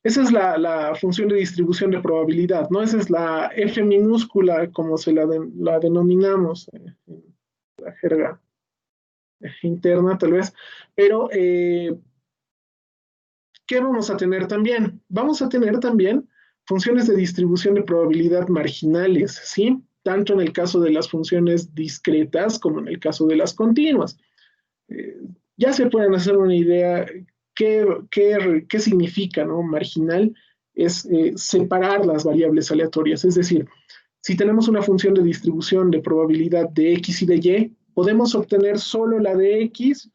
Esa es la función de distribución de probabilidad, ¿no? Esa es la F minúscula, como la denominamos en la jerga interna, tal vez. Pero, ¿qué vamos a tener también? Vamos a tener también funciones de distribución de probabilidad marginales, ¿sí? Tanto en el caso de las funciones discretas como en el caso de las continuas. Eh, ya se pueden hacer una idea qué significa, ¿no? Marginal es separar las variables aleatorias, es decir, si tenemos una función de distribución de probabilidad de x y de y, podemos obtener solo la de x,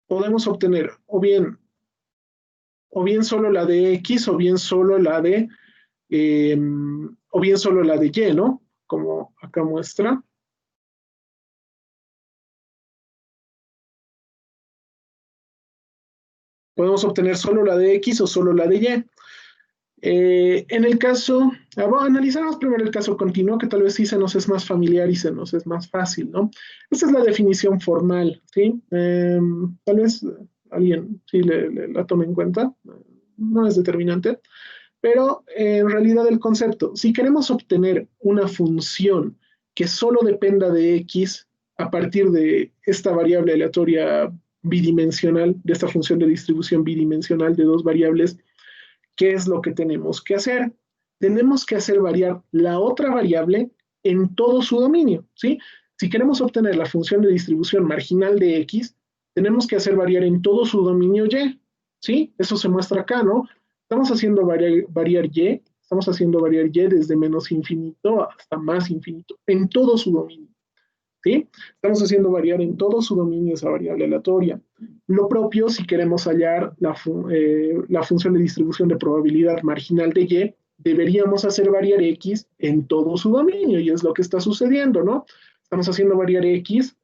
podemos obtener o bien solo la de x, o bien solo la de y, ¿no? Como acá muestra. Podemos obtener solo la de x o solo la de y. En el caso, analizamos primero el caso continuo, que tal vez sí se nos es más familiar y se nos es más fácil, ¿no? Esta es la definición formal, ¿sí? Tal vez alguien sí la tome en cuenta, no es determinante, pero en realidad el concepto, si queremos obtener una función que solo dependa de x a partir de esta variable aleatoria bidimensional, de esta función de distribución bidimensional de dos variables, ¿qué es lo que tenemos que hacer? Tenemos que hacer variar la otra variable en todo su dominio, ¿sí? Si queremos obtener la función de distribución marginal de x, tenemos que hacer variar en todo su dominio y, ¿sí? Eso se muestra acá, ¿no? Estamos haciendo variar y, estamos haciendo variar y desde menos infinito hasta más infinito, en todo su dominio. ¿Sí? Estamos haciendo variar en todo su dominio esa variable aleatoria. Lo propio si queremos hallar la función de distribución de probabilidad marginal de y, deberíamos hacer variar x en todo su dominio, y es lo que está sucediendo, ¿no? Estamos haciendo variar x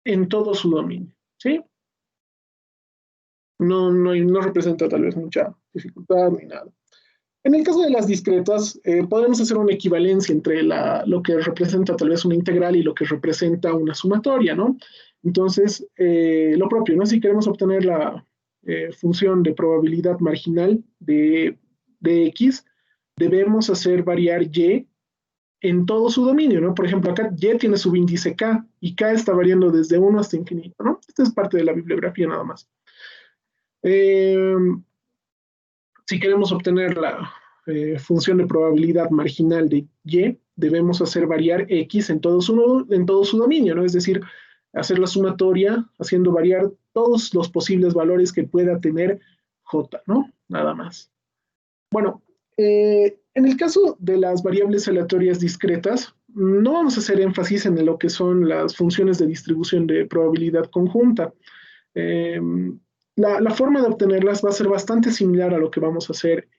en todo su dominio, ¿sí? No representa tal vez mucha dificultad ni nada. En el caso de las discretas, podemos hacer una equivalencia entre lo que representa tal vez una integral y lo que representa una sumatoria, ¿no? Entonces, lo propio, ¿no? Si queremos obtener la función de probabilidad marginal de x, debemos hacer variar y en todo su dominio, ¿no? Por ejemplo, acá y tiene su índice k, y k está variando desde 1 hasta infinito, ¿no? Esta es parte de la bibliografía nada más. Eh, si queremos obtener la función de probabilidad marginal de y, debemos hacer variar x en todo su dominio, ¿no? Es decir, hacer la sumatoria haciendo variar todos los posibles valores que pueda tener j, ¿no? Nada más. Bueno, en el caso de las variables aleatorias discretas, no vamos a hacer énfasis en lo que son las funciones de distribución de probabilidad conjunta. Eh, la forma de obtenerlas va a ser bastante similar a lo que vamos a hacer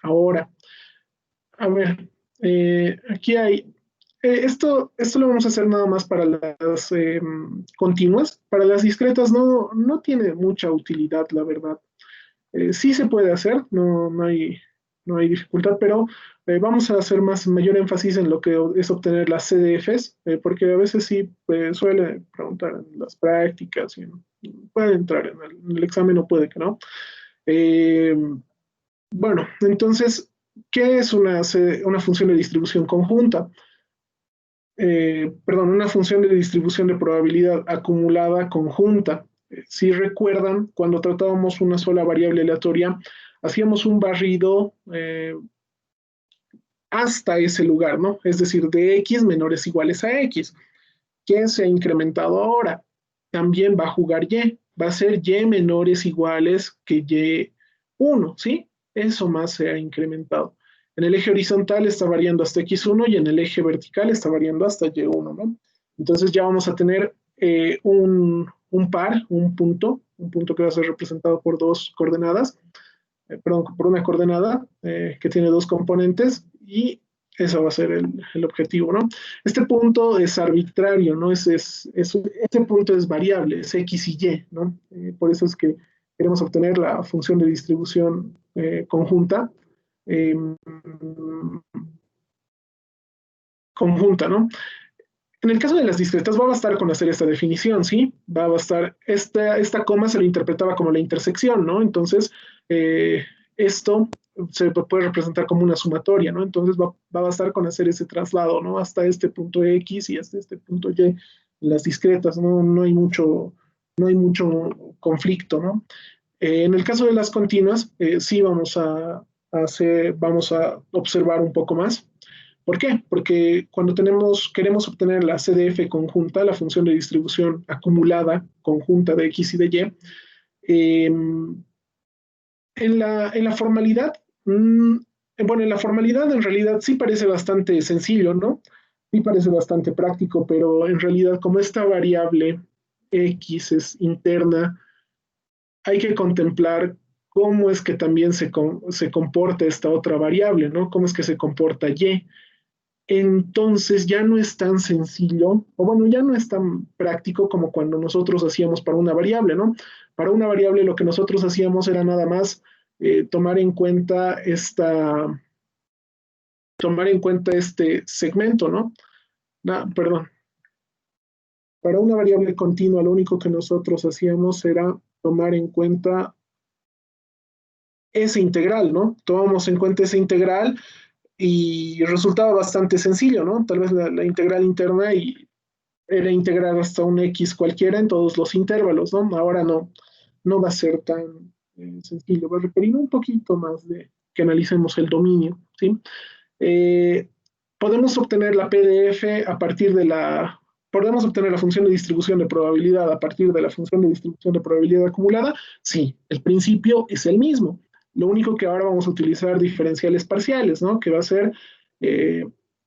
ahora. A ver, aquí hay, esto lo vamos a hacer nada más para las continuas. Para las discretas no tiene mucha utilidad, la verdad. Sí se puede hacer, no hay dificultad, pero vamos a hacer mayor énfasis en lo que es obtener las CDFs, porque a veces sí suele preguntar en las prácticas, puede entrar en el examen o puede que no. Eh, bueno, entonces, ¿qué es una función de distribución conjunta? Perdón, una función de distribución de probabilidad acumulada conjunta. Si recuerdan, cuando tratábamos una sola variable aleatoria, hacíamos un barrido hasta ese lugar, ¿no? Es decir, de x menores iguales a x. ¿Qué se ha incrementado ahora? También va a jugar y. Va a ser y menores iguales que y1, ¿sí? Eso más se ha incrementado. En el eje horizontal está variando hasta x1 y en el eje vertical está variando hasta y1, ¿no? Entonces ya vamos a tener un par, un punto que va a ser representado por dos coordenadas, perdón, por una coordenada que tiene dos componentes, y eso va a ser el objetivo, ¿no? Este punto es arbitrario, ¿no? Este punto es variable, es x y y, ¿no? Por eso es que queremos obtener la función de distribución conjunta, eh, conjunta, ¿no? En el caso de las discretas va a bastar con hacer esta definición, ¿sí? Va a bastar, esta coma se lo interpretaba como la intersección, ¿no? Entonces, esto se puede representar como una sumatoria, ¿no? Entonces va a bastar con hacer ese traslado, ¿no? Hasta este punto X y hasta este punto Y. Las discretas, ¿no? No hay mucho conflicto, ¿no? En el caso de las continuas, sí vamos a observar un poco más. ¿Por qué? Porque cuando queremos obtener la CDF conjunta, la función de distribución acumulada conjunta de X y de Y, eh, en la formalidad, bueno, en la formalidad en realidad sí parece bastante sencillo, ¿no? Sí parece bastante práctico, pero en realidad como esta variable X es interna, hay que contemplar cómo es que también se comporta esta otra variable, ¿no? Cómo es que se comporta Y. Entonces ya no es tan sencillo, o bueno, ya no es tan práctico como cuando nosotros hacíamos para una variable, ¿no? Para una variable lo que nosotros hacíamos era nada más tomar en cuenta tomar en cuenta este segmento, ¿no? Perdón. Para una variable continua lo único que nosotros hacíamos era tomar en cuenta ese integral, ¿no? Tomamos en cuenta ese integral y resultaba bastante sencillo, ¿no? Tal vez la integral interna y era integrar hasta un X cualquiera en todos los intervalos, ¿no? Ahora no va a ser tan sencillo, va a requerir un poquito más de que analicemos el dominio, ¿sí? Eh, podemos obtener la PDF a partir de podemos obtener la función de distribución de probabilidad a partir de la función de distribución de probabilidad acumulada. Sí, el principio es el mismo. Lo único que ahora vamos a utilizar diferenciales parciales, ¿no? Que va a ser eh,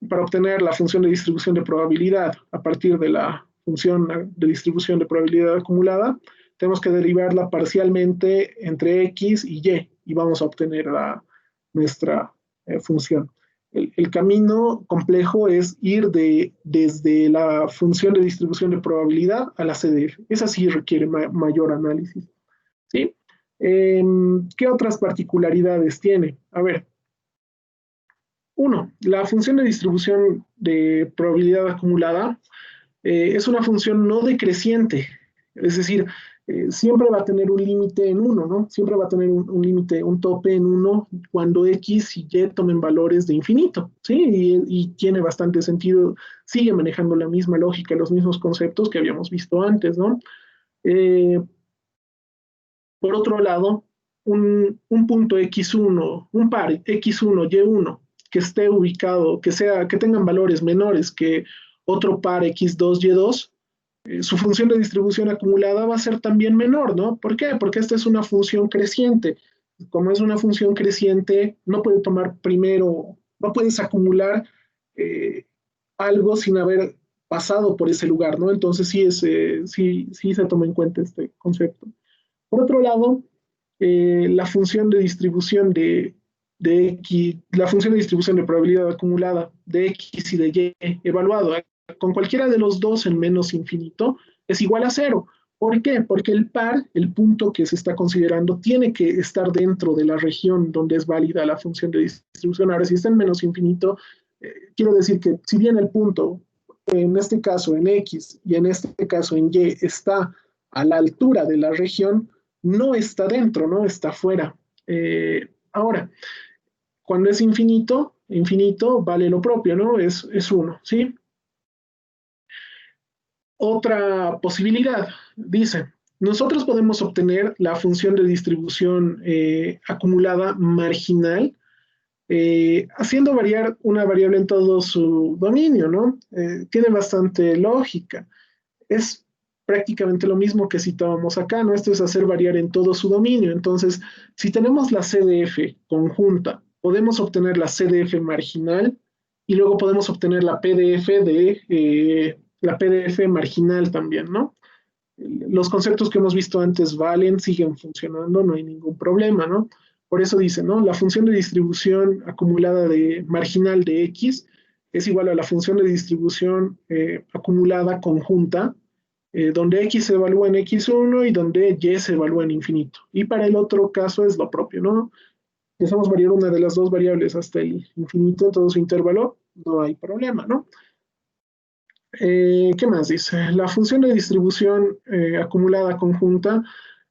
para obtener la función de distribución de probabilidad a partir de la función de distribución de probabilidad acumulada, tenemos que derivarla parcialmente entre X y vamos a obtener nuestra función. El camino complejo es ir desde la función de distribución de probabilidad a la CDF. Esa sí requiere mayor análisis. ¿Sí? ¿Qué otras particularidades tiene? A ver, uno, la función de distribución de probabilidad acumulada es una función no decreciente, es decir, siempre va a tener un límite en uno, ¿no? Siempre va a tener un límite, un tope en uno cuando X y Y tomen valores de infinito, ¿sí? Y tiene bastante sentido, sigue manejando la misma lógica, los mismos conceptos que habíamos visto antes, ¿no? Eh, por otro lado, un punto X1, un par X1, Y1, que esté ubicado, que tengan valores menores que otro par X2, Y2, su función de distribución acumulada va a ser también menor, ¿no? ¿Por qué? Porque esta es una función creciente. Como es una función creciente, no puede tomar primero, no puedes acumular eh, algo sin haber pasado por ese lugar, ¿no? Entonces sí se toma en cuenta este concepto. Por otro lado, la función de distribución de X, la función de distribución de probabilidad acumulada de X y de Y evaluado con cualquiera de los dos en menos infinito es igual a cero. ¿Por qué? Porque el par, el punto que se está considerando, tiene que estar dentro de la región donde es válida la función de distribución. Ahora, si está en menos infinito, quiero decir que si bien el punto, en este caso en X y en este caso en Y, está a la altura de la región, no está dentro, no está fuera. Ahora, cuando es infinito, infinito vale lo propio, ¿no? Es uno, ¿sí? Otra posibilidad, dice, nosotros podemos obtener la función de distribución acumulada marginal haciendo variar una variable en todo su dominio, ¿no? Tiene bastante lógica. Es prácticamente lo mismo que citábamos acá, ¿no? Esto es hacer variar en todo su dominio. Entonces, si tenemos la CDF conjunta, podemos obtener la CDF marginal y luego podemos obtener la PDF marginal también, ¿no? Los conceptos que hemos visto antes valen, siguen funcionando, no hay ningún problema, ¿no? Por eso dice, ¿no? La función de distribución acumulada de marginal de X es igual a la función de distribución acumulada conjunta, donde X se evalúa en X1 y donde Y se evalúa en infinito. Y para el otro caso es lo propio, ¿no? Si hacemos variar una de las dos variables hasta el infinito en todo su intervalo, no hay problema, ¿no? ¿Qué más dice? La función de distribución acumulada conjunta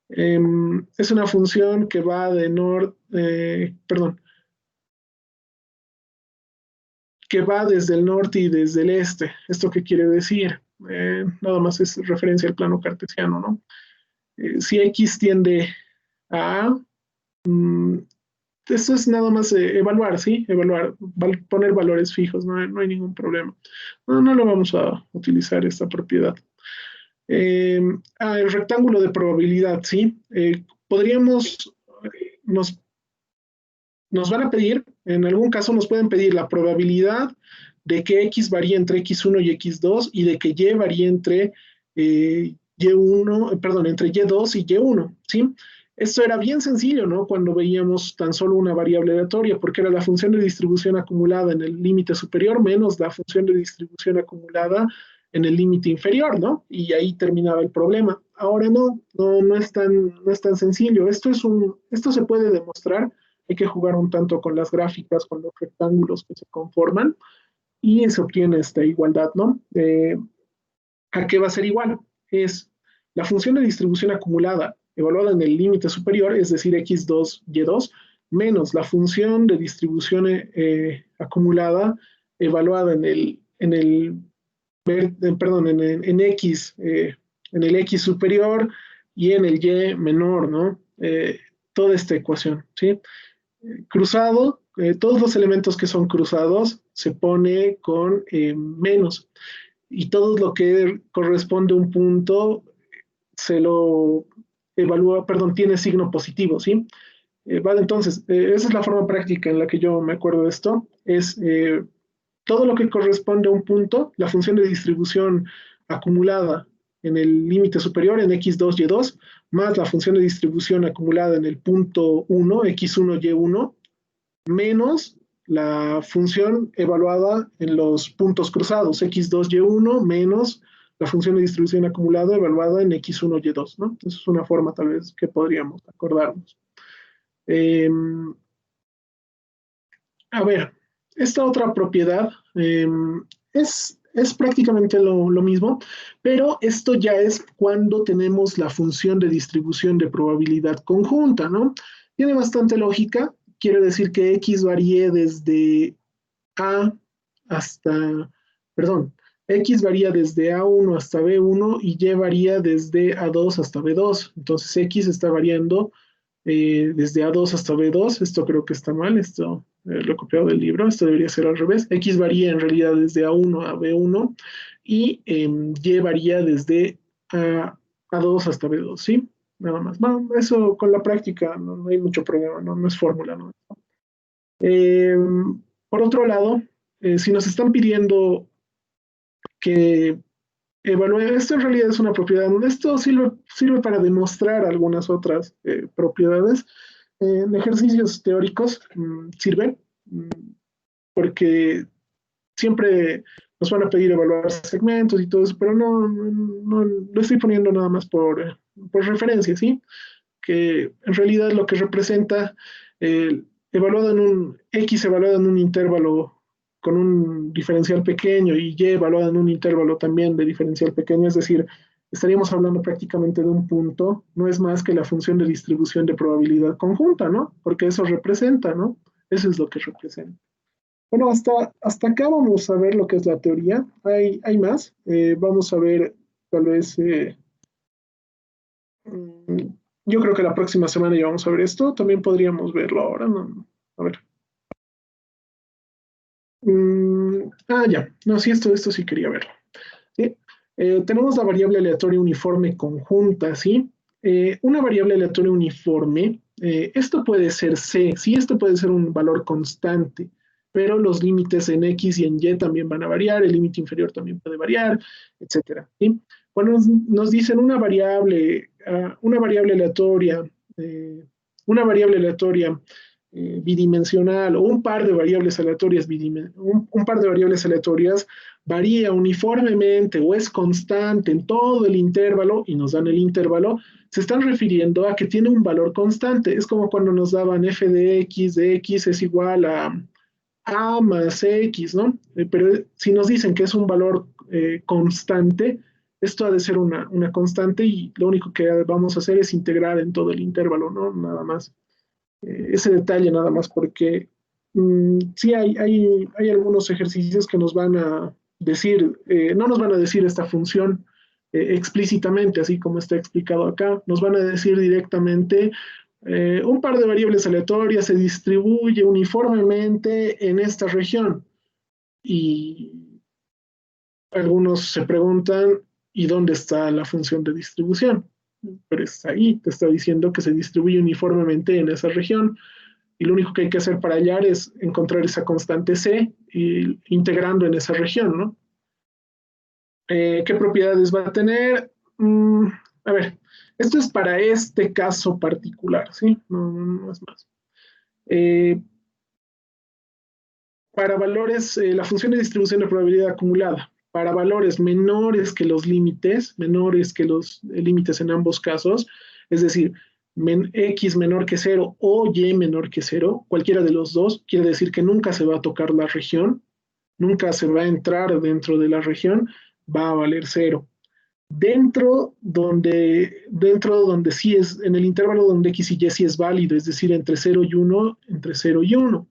es una función que va de perdón, que va desde el norte y desde el este. ¿Esto qué quiere decir? Nada más es referencia al plano cartesiano, ¿no? Si X tiende a A, mm, esto es nada más evaluar, ¿sí? Evaluar, poner valores fijos, no hay ningún problema. No lo vamos a utilizar esta propiedad. Eh, el rectángulo de probabilidad, ¿sí? Podríamos, nos, nos van a pedir, en algún caso nos pueden pedir la probabilidad de que X varíe entre X1 y X2 y de que Y varíe entre Y1, perdón, entre Y2 y Y1, ¿sí? Esto era bien sencillo, ¿no? Cuando veíamos tan solo una variable aleatoria, porque era la función de distribución acumulada en el límite superior menos la función de distribución acumulada en el límite inferior, ¿no? Y ahí terminaba el problema. Ahora no es tan sencillo. Esto se puede demostrar, hay que jugar un tanto con las gráficas, con los rectángulos que se conforman y se obtiene esta igualdad, ¿no? ¿A qué va a ser igual? Es la función de distribución acumulada evaluada en el límite superior, es decir, x2, y2, menos la función de distribución acumulada evaluada en x, en el x superior y en el y menor, ¿no? Toda esta ecuación, ¿sí? Cruzado, todos los elementos que son cruzados se pone con menos y todo lo que corresponde a un punto se lo evalúa, perdón, tiene signo positivo, ¿sí? Vale, entonces, esa es la forma práctica en la que yo me acuerdo de esto, es todo lo que corresponde a un punto, la función de distribución acumulada en el límite superior en x2, y2, más la función de distribución acumulada en el punto 1, x1, y1, menos la función evaluada en los puntos cruzados, x2, y1, menos la función de distribución acumulada evaluada en x1, y2, ¿no? Esa es una forma tal vez que podríamos acordarnos. Eh, a ver, esta otra propiedad es prácticamente lo mismo, pero esto ya es cuando tenemos la función de distribución de probabilidad conjunta, ¿no? Tiene bastante lógica, quiere decir que x varíe desde A hasta, perdón, X varía desde A1 hasta B1 y Y varía desde A2 hasta B2. Entonces X está variando desde A2 hasta B2. Esto creo que está mal, esto lo he copiado del libro, esto debería ser al revés. X varía en realidad desde A1 a B1 y Y varía desde A2 hasta B2, ¿sí? Nada más. Bueno, eso con la práctica no hay mucho problema, no es fórmula, ¿no? Eh, por otro lado, si nos están pidiendo que evalúe, esto en realidad es una propiedad, esto sirve para demostrar algunas otras propiedades. En ejercicios teóricos sirve porque siempre nos van a pedir evaluar segmentos y todo eso, pero no lo estoy poniendo nada más por referencia, ¿sí? Que en realidad lo que representa evaluado en un X evaluado en un intervalo con un diferencial pequeño y Y evaluado en un intervalo también de diferencial pequeño, es decir, estaríamos hablando prácticamente de un punto, no es más que la función de distribución de probabilidad conjunta, ¿no? Porque eso representa, ¿no? Eso es lo que representa. Bueno, hasta acá vamos a ver lo que es la teoría. Hay más. Vamos a ver tal vez Mm, yo creo que la próxima semana ya vamos a ver esto. También podríamos verlo ahora, ¿no? A ver. Ya. No, sí, esto sí quería verlo. ¿Sí? Tenemos la variable aleatoria uniforme conjunta, ¿sí? Una variable aleatoria uniforme, esto puede ser C, ¿sí? Esto puede ser un valor constante, pero los límites en X y en Y también van a variar, el límite inferior también puede variar, etcétera, ¿sí? Cuando nos dicen una variable aleatoria, eh, bidimensional o un par de variables aleatorias, un par de variables aleatorias varía uniformemente o es constante en todo el intervalo y nos dan el intervalo, se están refiriendo a que tiene un valor constante. Es como cuando nos daban f de x es igual a más x, ¿no? Pero si nos dicen que es un valor constante. Esto ha de ser una constante y lo único que vamos a hacer es integrar en todo el intervalo, ¿no? Nada más. Ese detalle nada más porque sí hay algunos ejercicios que nos van a decir, no nos van a decir esta función explícitamente, así como está explicado acá, nos van a decir directamente un par de variables aleatorias se distribuye uniformemente en esta región. Y algunos se preguntan, ¿y dónde está la función de distribución? Pero está ahí, te está diciendo que se distribuye uniformemente en esa región. Y lo único que hay que hacer para hallar es encontrar esa constante C y integrando en esa región, ¿no? ¿Qué propiedades va a tener? A ver, esto es para este caso particular, ¿sí? No es más. Para valores, la función de distribución de probabilidad acumulada, para valores menores que los límites, menores que los límites en ambos casos, es decir, x menor que 0 o y menor que 0, cualquiera de los dos, quiere decir que nunca se va a tocar la región, nunca se va a entrar dentro de la región, va a valer 0. Dentro donde sí es, en el intervalo donde x y y sí es válido, es decir, entre 0 y 1, entre 0 y 1.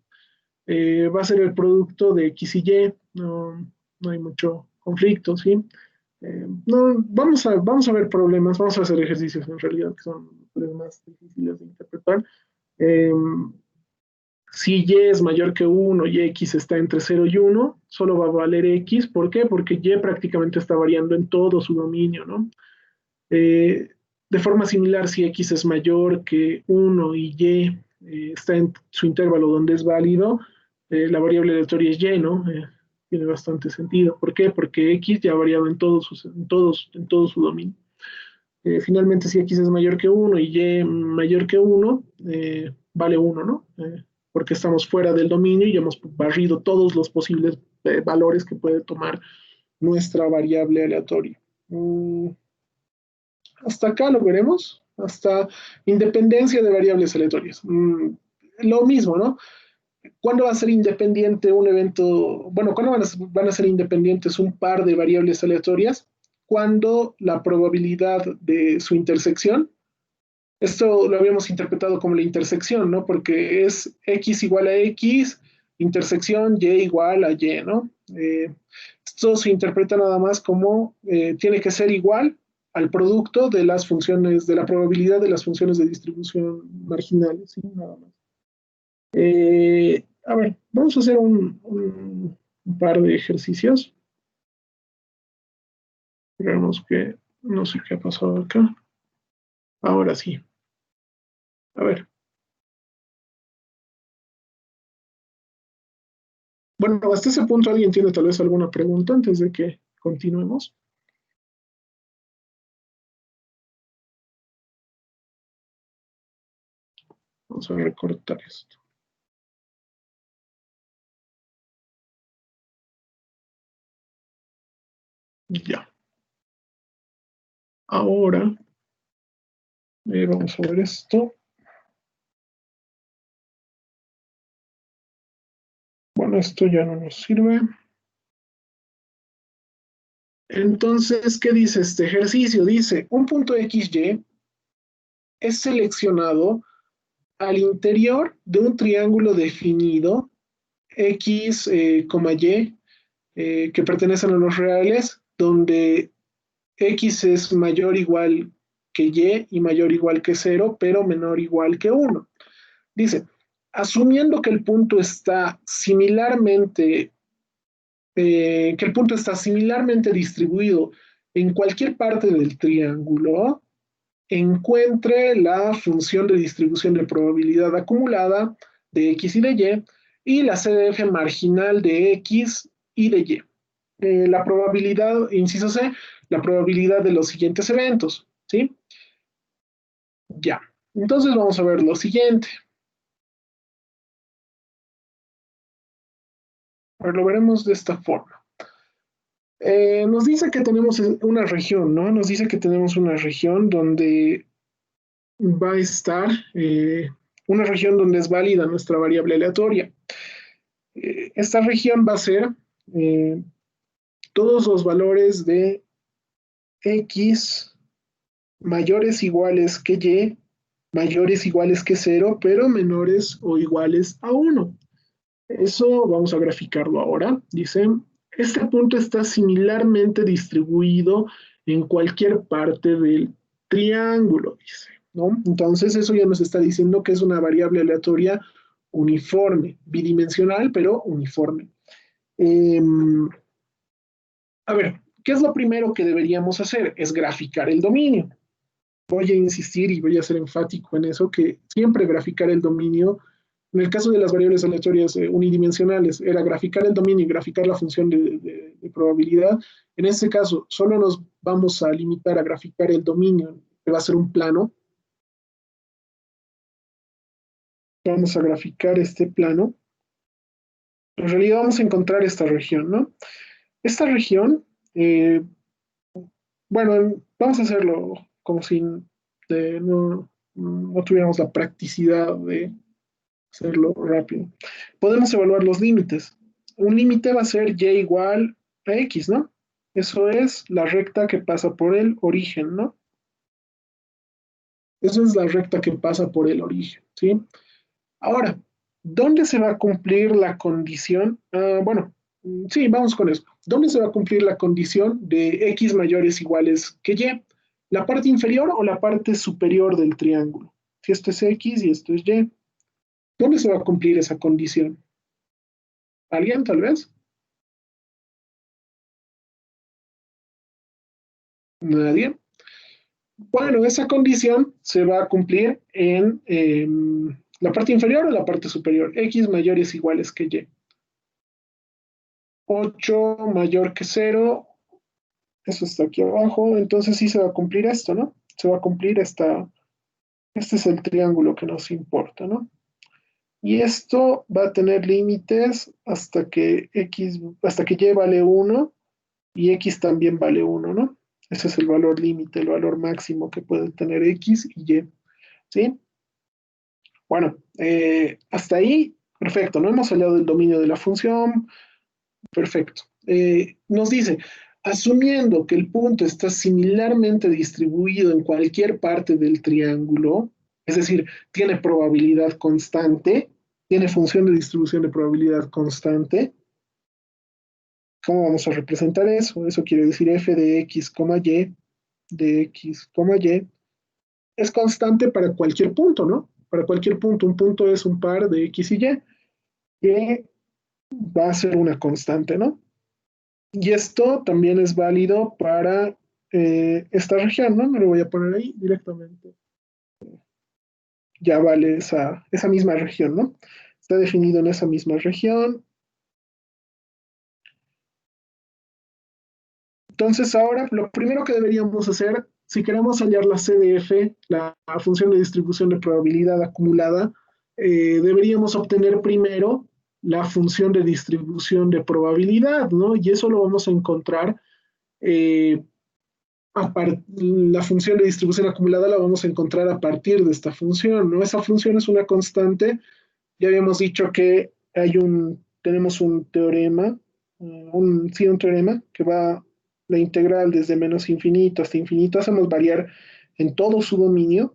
Va a ser el producto de X y Y, no hay mucho conflicto, ¿sí? No, vamos a ver problemas, vamos a hacer ejercicios en realidad que son más difíciles de interpretar. Eh, si Y es mayor que 1 y X está entre 0 y 1, solo va a valer X. ¿Por qué? Porque Y prácticamente está variando en todo su dominio, ¿no? De forma similar, si X es mayor que 1 y Y está en su intervalo donde es válido, la variable aleatoria es Y, ¿no? Tiene bastante sentido. ¿Por qué? Porque X ya ha variado en todo su dominio. Finalmente, si X es mayor que 1 y Y mayor que 1, vale 1, ¿no? Porque estamos fuera del dominio y hemos barrido todos los posibles valores que puede tomar nuestra variable aleatoria. Hasta acá lo veremos, hasta independencia de variables aleatorias. Lo mismo, ¿no? ¿Cuándo va a ser independiente un evento? Bueno, ¿cuándo van a ser independientes un par de variables aleatorias? Cuando la probabilidad de su intersección, esto lo habíamos interpretado como la intersección, ¿no? Porque es x igual a x, intersección y igual a y, ¿no? Esto se interpreta nada más como tiene que ser igual al producto de las funciones, de la probabilidad de las funciones de distribución marginales, ¿sí? Nada más. A ver, vamos a hacer un par de ejercicios. Veamos que no sé qué ha pasado acá. Ahora sí. A ver. Bueno, hasta ese punto alguien tiene tal vez alguna pregunta antes de que continuemos. Vamos a recortar esto. Ya. Ahora, vamos a ver esto. Bueno, esto ya no nos sirve. Entonces, ¿qué dice este ejercicio? Dice, un punto XY es seleccionado al interior de un triángulo definido X, Y, que pertenecen a los reales, donde X es mayor o igual que Y mayor o igual que 0, pero menor o igual que 1. Dice, asumiendo que el punto está similarmente distribuido en cualquier parte del triángulo, encuentre la función de distribución de probabilidad acumulada de X y de Y la CDF marginal de X y de Y. La probabilidad, inciso C, la probabilidad de los siguientes eventos, ¿sí? Ya. Entonces vamos a ver lo siguiente. Pero lo veremos de esta forma. Nos dice que tenemos una región, ¿no? Nos dice que tenemos una región donde va a estar una región donde es válida nuestra variable aleatoria. Esta región va a ser todos los valores de x mayores iguales que y, mayores iguales que 0, pero menores o iguales a 1. Eso vamos a graficarlo ahora. Dice, este punto está similarmente distribuido en cualquier parte del triángulo, dice, ¿no? Entonces eso ya nos está diciendo que es una variable aleatoria uniforme, bidimensional, pero uniforme. A ver, ¿qué es lo primero que deberíamos hacer? Es graficar el dominio. Voy a insistir y voy a ser enfático en eso, que siempre graficar el dominio, en el caso de las variables aleatorias unidimensionales, era graficar el dominio y graficar la función de probabilidad. En este caso, solo nos vamos a limitar a graficar el dominio, que va a ser un plano. Vamos a graficar este plano. En realidad vamos a encontrar esta región, ¿no? Esta región, bueno, vamos a hacerlo como si no tuviéramos la practicidad de hacerlo rápido. Podemos evaluar los límites. Un límite va a ser y igual a x, ¿no? Eso es la recta que pasa por el origen, ¿no? Eso es la recta que pasa por el origen, ¿sí? Ahora, ¿dónde se va a cumplir la condición? Bueno, sí, vamos con eso. ¿Dónde se va a cumplir la condición de x mayores iguales que y? ¿La parte inferior o la parte superior del triángulo? Si esto es x y esto es y. ¿Dónde se va a cumplir esa condición? ¿Alguien, tal vez? ¿Nadie? Bueno, esa condición se va a cumplir en la parte inferior o la parte superior. X mayores iguales que y. 8 mayor que 0, eso está aquí abajo, entonces sí se va a cumplir esto, ¿no? Se va a cumplir este es el triángulo que nos importa, ¿no? Y esto va a tener límites hasta que y vale 1 y x también vale 1, ¿no? Ese es el valor límite, el valor máximo que pueden tener x y y, ¿sí? Bueno, hasta ahí, perfecto, no hemos hallado el dominio de la función, perfecto. Nos dice, asumiendo que el punto está similarmente distribuido en cualquier parte del triángulo, es decir, tiene probabilidad constante, tiene función de distribución de probabilidad constante. ¿Cómo vamos a representar eso? Eso quiere decir f de x, y, de x, y, es constante para cualquier punto, ¿no? Para cualquier punto. Un punto es un par de x y y, que va a ser una constante, ¿no? Y esto también es válido para esta región, ¿no? Me lo voy a poner ahí directamente. Ya vale esa misma región, ¿no? Está definido en esa misma región. Entonces ahora lo primero que deberíamos hacer, si queremos hallar la CDF, la función de distribución de probabilidad acumulada, deberíamos obtener primero la función de distribución de probabilidad, ¿no? Y eso lo vamos a encontrar, la función de distribución acumulada la vamos a encontrar a partir de esta función, ¿no? Esa función es una constante. Ya habíamos dicho que tenemos un teorema, sí, un teorema que va la integral desde menos infinito hasta infinito, hacemos variar en todo su dominio,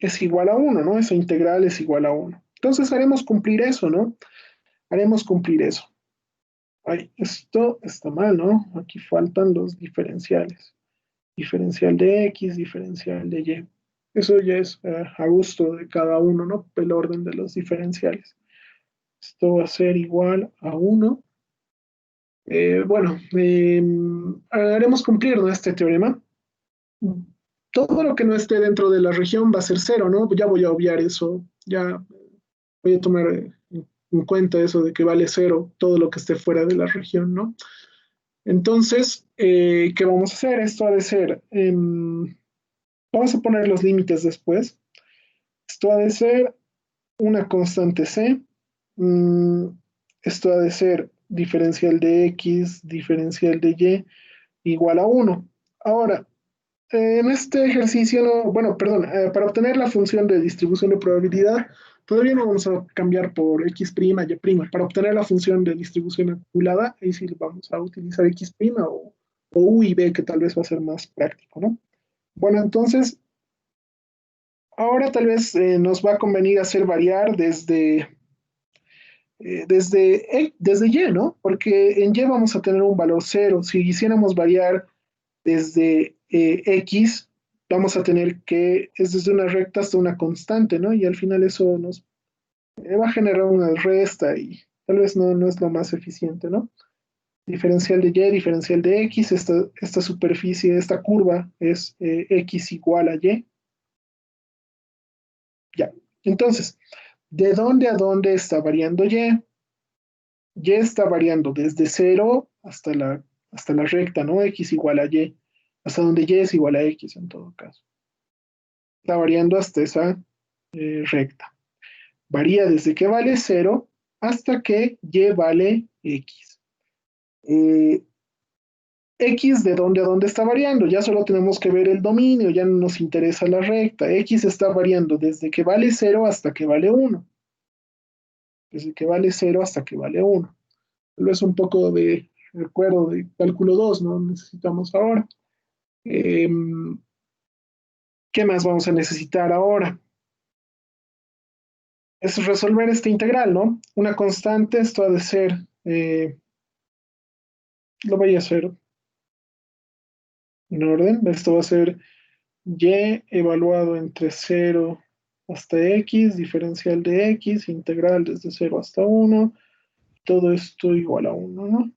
es igual a 1, ¿no? Esa integral es igual a 1. Entonces haremos cumplir eso, ¿no? Haremos cumplir eso. Ay, esto está mal, ¿no? Aquí faltan los diferenciales. Diferencial de x, diferencial de y. Eso ya es a gusto de cada uno, ¿no? El orden de los diferenciales. Esto va a ser igual a 1. Bueno, haremos cumplir, ¿no?, este teorema. Todo lo que no esté dentro de la región va a ser 0, ¿no? Ya voy a obviar eso. Ya voy a tomar en cuenta eso de que vale 0 todo lo que esté fuera de la región, ¿no? Entonces, ¿qué vamos a hacer? Esto ha de ser, vamos a poner los límites después. Esto ha de ser una constante c. Esto ha de ser diferencial de x, diferencial de y, igual a 1. Ahora, en este ejercicio, bueno, perdón, para obtener la función de distribución de probabilidad, Todavía no vamos a cambiar por x', y'. Para obtener la función de distribución acumulada, ahí sí vamos a utilizar x' o u y b, que tal vez va a ser más práctico, ¿no? Bueno, entonces, ahora tal vez nos va a convenir hacer variar desde y, ¿no? Porque en y vamos a tener un valor cero. Si quisiéramos variar desde x, vamos a tener que, es desde una recta hasta una constante, ¿no? Y al final eso nos va a generar una resta y tal vez no es lo más eficiente, ¿no? Diferencial de y, diferencial de x, esta superficie, esta curva es x igual a y. Ya. Entonces, ¿de dónde a dónde está variando y? Y está variando desde cero hasta la recta, ¿no? X igual a y, hasta donde y es igual a x en todo caso. Está variando hasta esa recta. Varía desde que vale cero hasta que y vale x. X de dónde a dónde está variando, ya solo tenemos que ver el dominio, ya no nos interesa la recta. X está variando desde que vale cero hasta que vale 1. Desde que vale cero hasta que vale 1. Tal vez un poco de recuerdo de cálculo 2, ¿no? Necesitamos ahora. Eh, ¿Qué más vamos a necesitar ahora? Es resolver esta integral, ¿no? Una constante, esto ha de ser, lo voy a hacer en orden, esto va a ser y evaluado entre 0 hasta x, diferencial de x, integral desde 0 hasta 1, todo esto igual a 1, ¿no?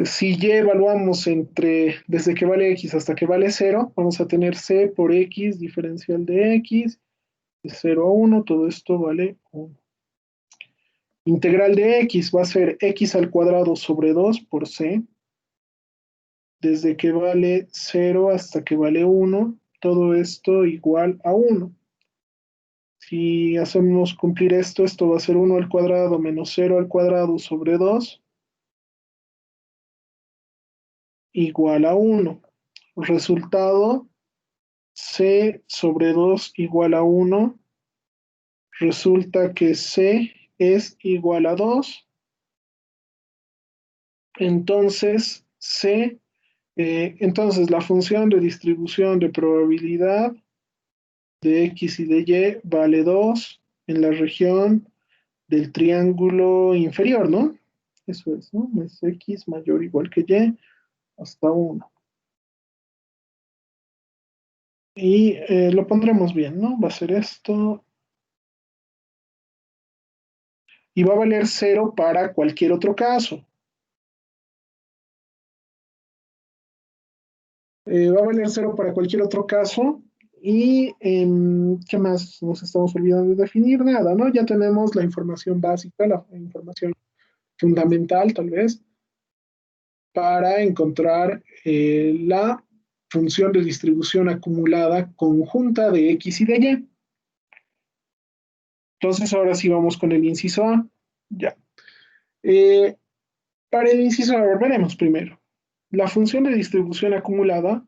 Si y evaluamos desde que vale x hasta que vale 0, vamos a tener c por x, diferencial de x, de 0 a 1, todo esto vale 1. Integral de x va a ser x al cuadrado sobre 2 por c, desde que vale 0 hasta que vale 1, todo esto igual a 1. Si hacemos cumplir esto va a ser 1 al cuadrado menos 0 al cuadrado sobre 2 igual a 1. Resultado, c sobre 2 igual a 1. Resulta que c es igual a 2. Entonces, entonces la función de distribución de probabilidad de x y de y vale 2 en la región del triángulo inferior, ¿no? Eso es, ¿no? Es x mayor o igual que y hasta 1. Y lo pondremos bien, ¿no? Va a ser esto. Y va a valer 0 para cualquier otro caso. Va a valer 0 para cualquier otro caso. Y ¿qué más nos estamos olvidando de definir? Nada, ¿no? Ya tenemos la información básica, la información fundamental, tal vez, para encontrar la función de distribución acumulada conjunta de x y de y. Entonces, ahora sí vamos con el inciso A. Ya. Eh, para el inciso A, veremos primero. La función de distribución acumulada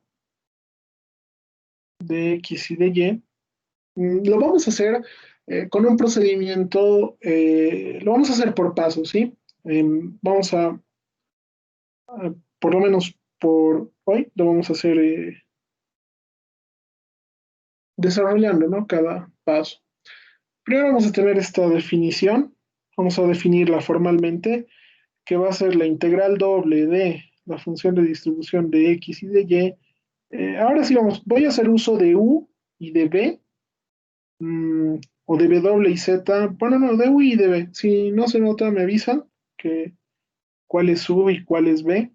de x y de y, lo vamos a hacer con un procedimiento, lo vamos a hacer por pasos, ¿sí? Vamos por lo menos por hoy, lo vamos a hacer desarrollando, ¿no? Cada paso. Primero vamos a tener esta definición, vamos a definirla formalmente, que va a ser la integral doble de la función de distribución de x y de y. Ahora sí voy a hacer uso de u y de b, o de w y z, bueno, no, de u y de b. Si no se nota, me avisan que cuál es u y cuál es b.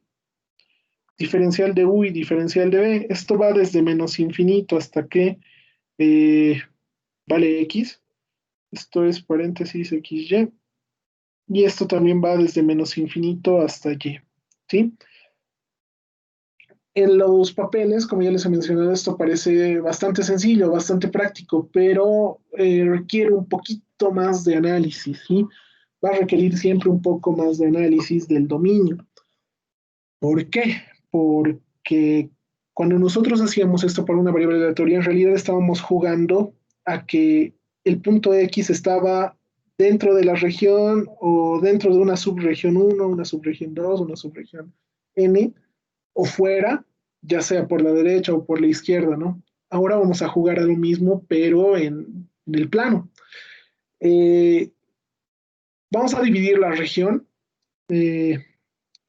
Diferencial de u y diferencial de b. Esto va desde menos infinito hasta que vale x. Esto es paréntesis xy. Y esto también va desde menos infinito hasta y. ¿Sí? En los papeles, como ya les he mencionado, esto parece bastante sencillo, bastante práctico, pero requiere un poquito más de análisis, ¿sí? Va a requerir siempre un poco más de análisis del dominio. ¿Por qué? Porque cuando nosotros hacíamos esto para una variable aleatoria, en realidad estábamos jugando a que el punto X estaba dentro de la región o dentro de una subregión uno, una subregión 2, una subregión N, o fuera, ya sea por la derecha o por la izquierda, ¿no? Ahora vamos a jugar a lo mismo, pero en el plano. Eh, Vamos a dividir la región eh,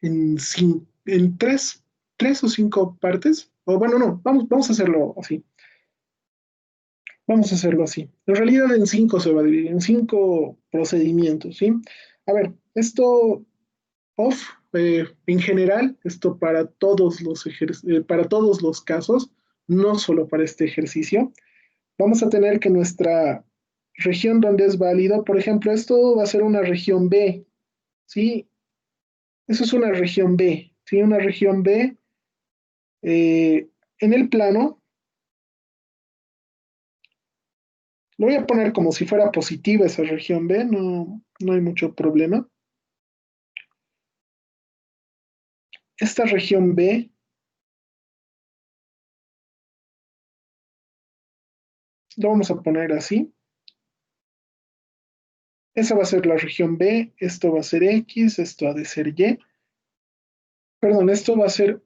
en tres o cinco partes. O bueno, no, vamos a hacerlo así. Vamos a hacerlo así. En realidad en cinco se va a dividir, en cinco procedimientos, ¿sí? A ver, esto off, en general, esto para para todos los casos, no solo para este ejercicio. Vamos a tener que nuestra región donde es válido, por ejemplo, esto va a ser una región B, ¿sí? Eso es una región B, ¿sí? Una región B en el plano, lo voy a poner como si fuera positiva esa región B, no hay mucho problema. Esta región B, lo vamos a poner así. Esa va a ser la región B, esto va a ser X, esto ha de ser Y. Perdón, esto va a ser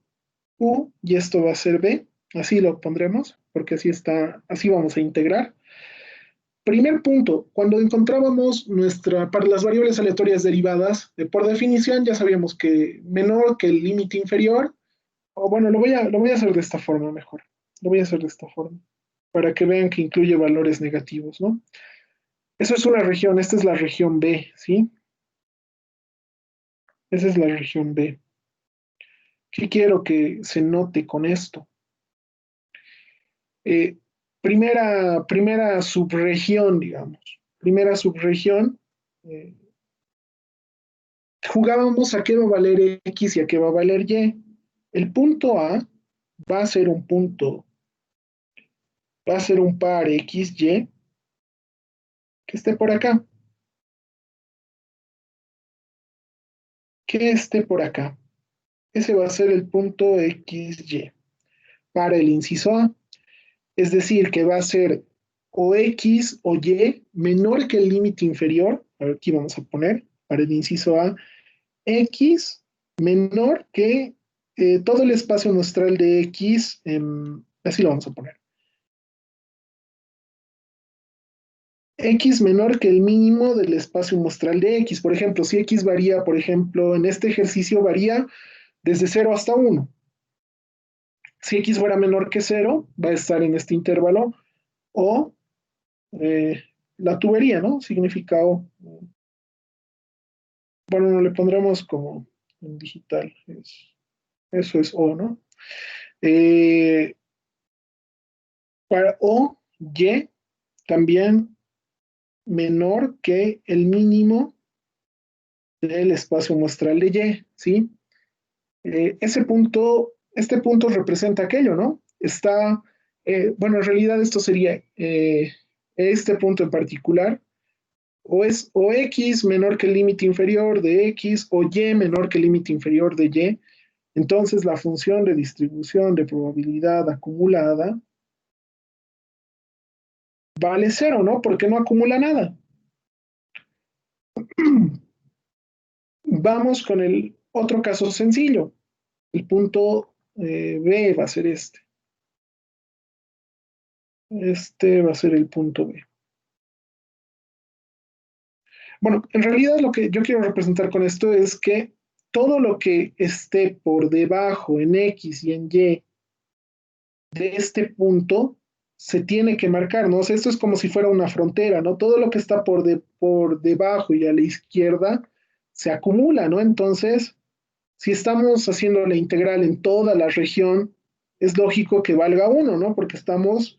U y esto va a ser B. Así lo pondremos, porque así está, así vamos a integrar. Primer punto, cuando encontrábamos para las variables aleatorias derivadas, por definición ya sabíamos que menor que el límite inferior, o bueno, lo voy a hacer de esta forma mejor. Lo voy a hacer de esta forma, para que vean que incluye valores negativos, ¿no? Eso es una región, esta es la región B, ¿sí? Esa es la región B. ¿Qué quiero que se note con esto? Eh, primera subregión, digamos. Primera subregión. eh, Jugábamos a qué va a valer X y a qué va a valer Y. El punto A va a ser un punto, va a ser un par XY que esté por acá, que esté por acá. Ese va a ser el punto XY para el inciso A. Es decir, que va a ser o X o Y menor que el límite inferior. Aquí vamos a poner para el inciso A, X menor que todo el espacio muestral de X, así lo vamos a poner. X menor que el mínimo del espacio muestral de X. Por ejemplo, si X varía, por ejemplo, en este ejercicio varía desde 0 hasta 1. Si X fuera menor que 0, va a estar en este intervalo o eh, la tubería, ¿no? Significado, bueno, no le pondremos como en digital, eso es O, ¿no? Eh, para O, Y, también menor que el mínimo del espacio muestral de Y, ¿sí? Este punto representa aquello, ¿no? Bueno, en realidad esto sería este punto en particular, o es o X menor que el límite inferior de X o Y menor que el límite inferior de Y. Entonces la función de distribución de probabilidad acumulada vale cero, ¿no? Porque no acumula nada. Vamos con el otro caso sencillo. El punto B va a ser este. Este va a ser el punto B. Bueno, en realidad lo que yo quiero representar con esto es que todo lo que esté por debajo en X y en Y de este punto se tiene que marcar, ¿no? O sea, esto es como si fuera una frontera, ¿no? Todo lo que está por debajo y a la izquierda se acumula, ¿no? Entonces, si estamos haciendo la integral en toda la región, es lógico que valga uno, ¿no? Porque estamos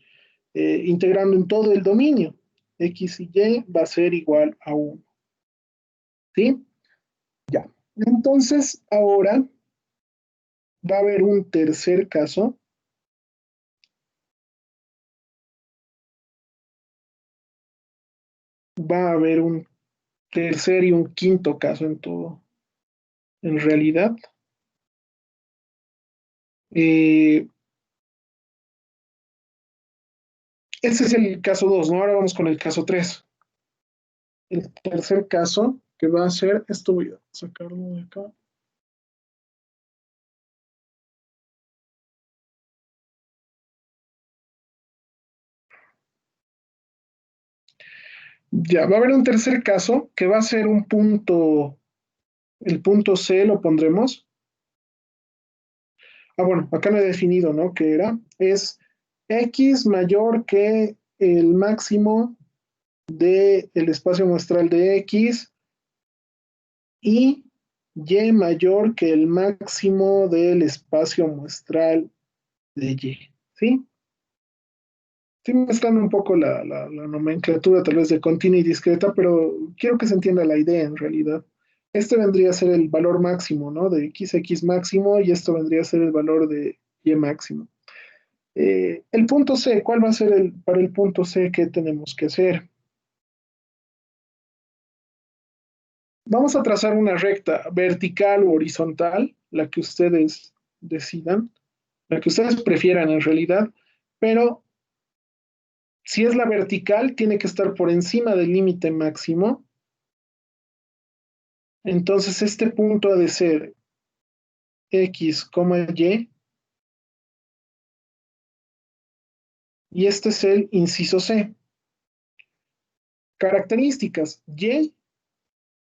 integrando en todo el dominio. X y Y va a ser igual a 1, ¿sí? Ya. Entonces, ahora va a haber un tercer caso. Va a haber un tercer y un quinto caso en todo, en realidad. Eh, Ese es el caso 2, ¿no? Ahora vamos con el caso 3. El tercer caso que va a ser, esto voy a sacarlo de acá. Ya, va a haber un tercer caso que va a ser un punto, el punto C lo pondremos. Ah, bueno, acá no he definido, ¿no? ¿Qué era? Es X mayor que el máximo del espacio muestral de X y Y mayor que el máximo del espacio muestral de Y. ¿Sí? Sí, mezclando un poco la nomenclatura tal vez de continua y discreta, pero quiero que se entienda la idea en realidad. Este vendría a ser el valor máximo, ¿no? De x máximo y esto vendría a ser el valor de y máximo. El punto C, ¿cuál va a ser para el punto C que tenemos que hacer? Vamos a trazar una recta vertical o horizontal, la que ustedes decidan, la que ustedes prefieran en realidad, pero si es la vertical, tiene que estar por encima del límite máximo. Entonces, este punto ha de ser x, y este es el inciso C. Características, y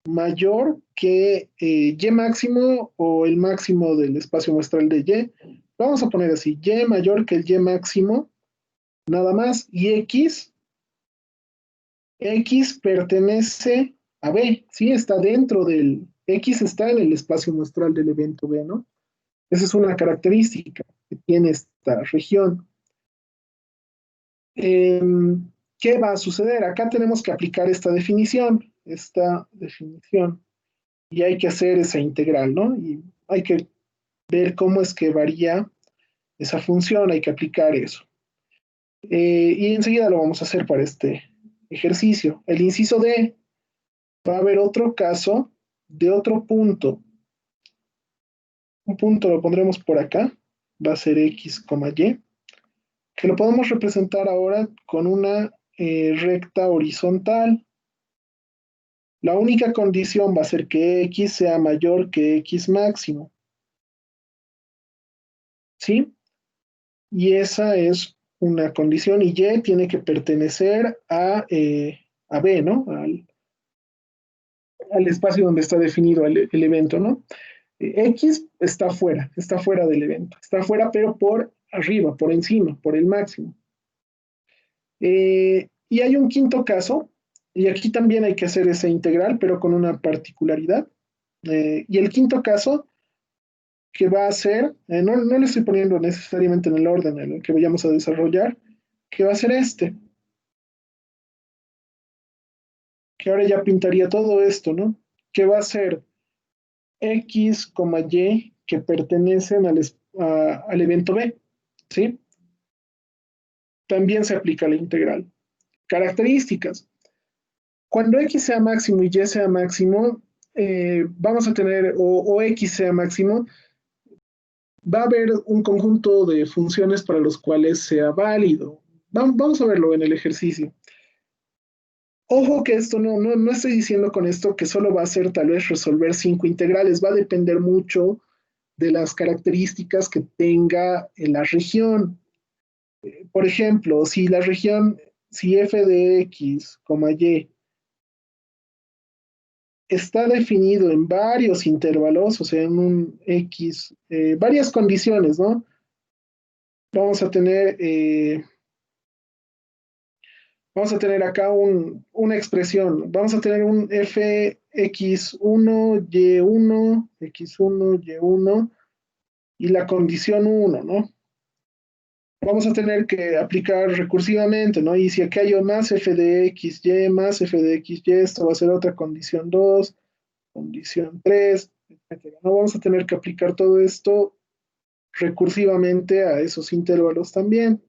mayor que y máximo o el máximo del espacio muestral de y. Vamos a poner así, y mayor que el y máximo, nada más, y x pertenece a B, ¿sí? Está dentro del, x está en el espacio muestral del evento B, ¿no? Esa es una característica que tiene esta región. Eh, ¿Qué va a suceder? Acá tenemos que aplicar esta definición, y hay que hacer esa integral, ¿no? Y hay que ver cómo es que varía esa función, hay que aplicar eso. Y enseguida lo vamos a hacer para este ejercicio. El inciso D, va a haber otro caso de otro punto. Un punto lo pondremos por acá, va a ser x, y, que lo podemos representar ahora con una recta horizontal. La única condición va a ser que x sea mayor que x máximo, ¿sí? Y esa es una condición y y tiene que pertenecer a B, ¿no? Al espacio donde está definido el evento, ¿no? X está fuera del evento, está fuera pero por arriba, por encima, por el máximo. Y hay un quinto caso, y aquí también hay que hacer ese integral, pero con una particularidad. Y el quinto caso que va a ser, no le estoy poniendo necesariamente en el orden en el que vayamos a desarrollar, que va a ser este, que ahora ya pintaría todo esto, ¿no? Que va a ser x, y que pertenecen al evento B, ¿sí? También se aplica la integral. Características. Cuando x sea máximo y y sea máximo, vamos a tener, o x sea máximo, va a haber un conjunto de funciones para los cuales sea válido. Vamos a verlo en el ejercicio. Ojo que esto no estoy diciendo con esto que solo va a ser tal vez resolver 5 integrales, va a depender mucho de las características que tenga la región. Por ejemplo, si la región, si f de x, y está definido en varios intervalos, o sea, en un x, varias condiciones, ¿no? Vamos a tener, vamos a tener acá una expresión, vamos a tener un fx1, y1, x1, y1 y la condición 1, ¿no? Vamos a tener que aplicar recursivamente, ¿no? Y si aquí hay más f de x, y más f de x, y, esto va a ser otra condición 2, condición 3, etcétera. ¿No? Vamos a tener que aplicar todo esto recursivamente a esos intervalos también.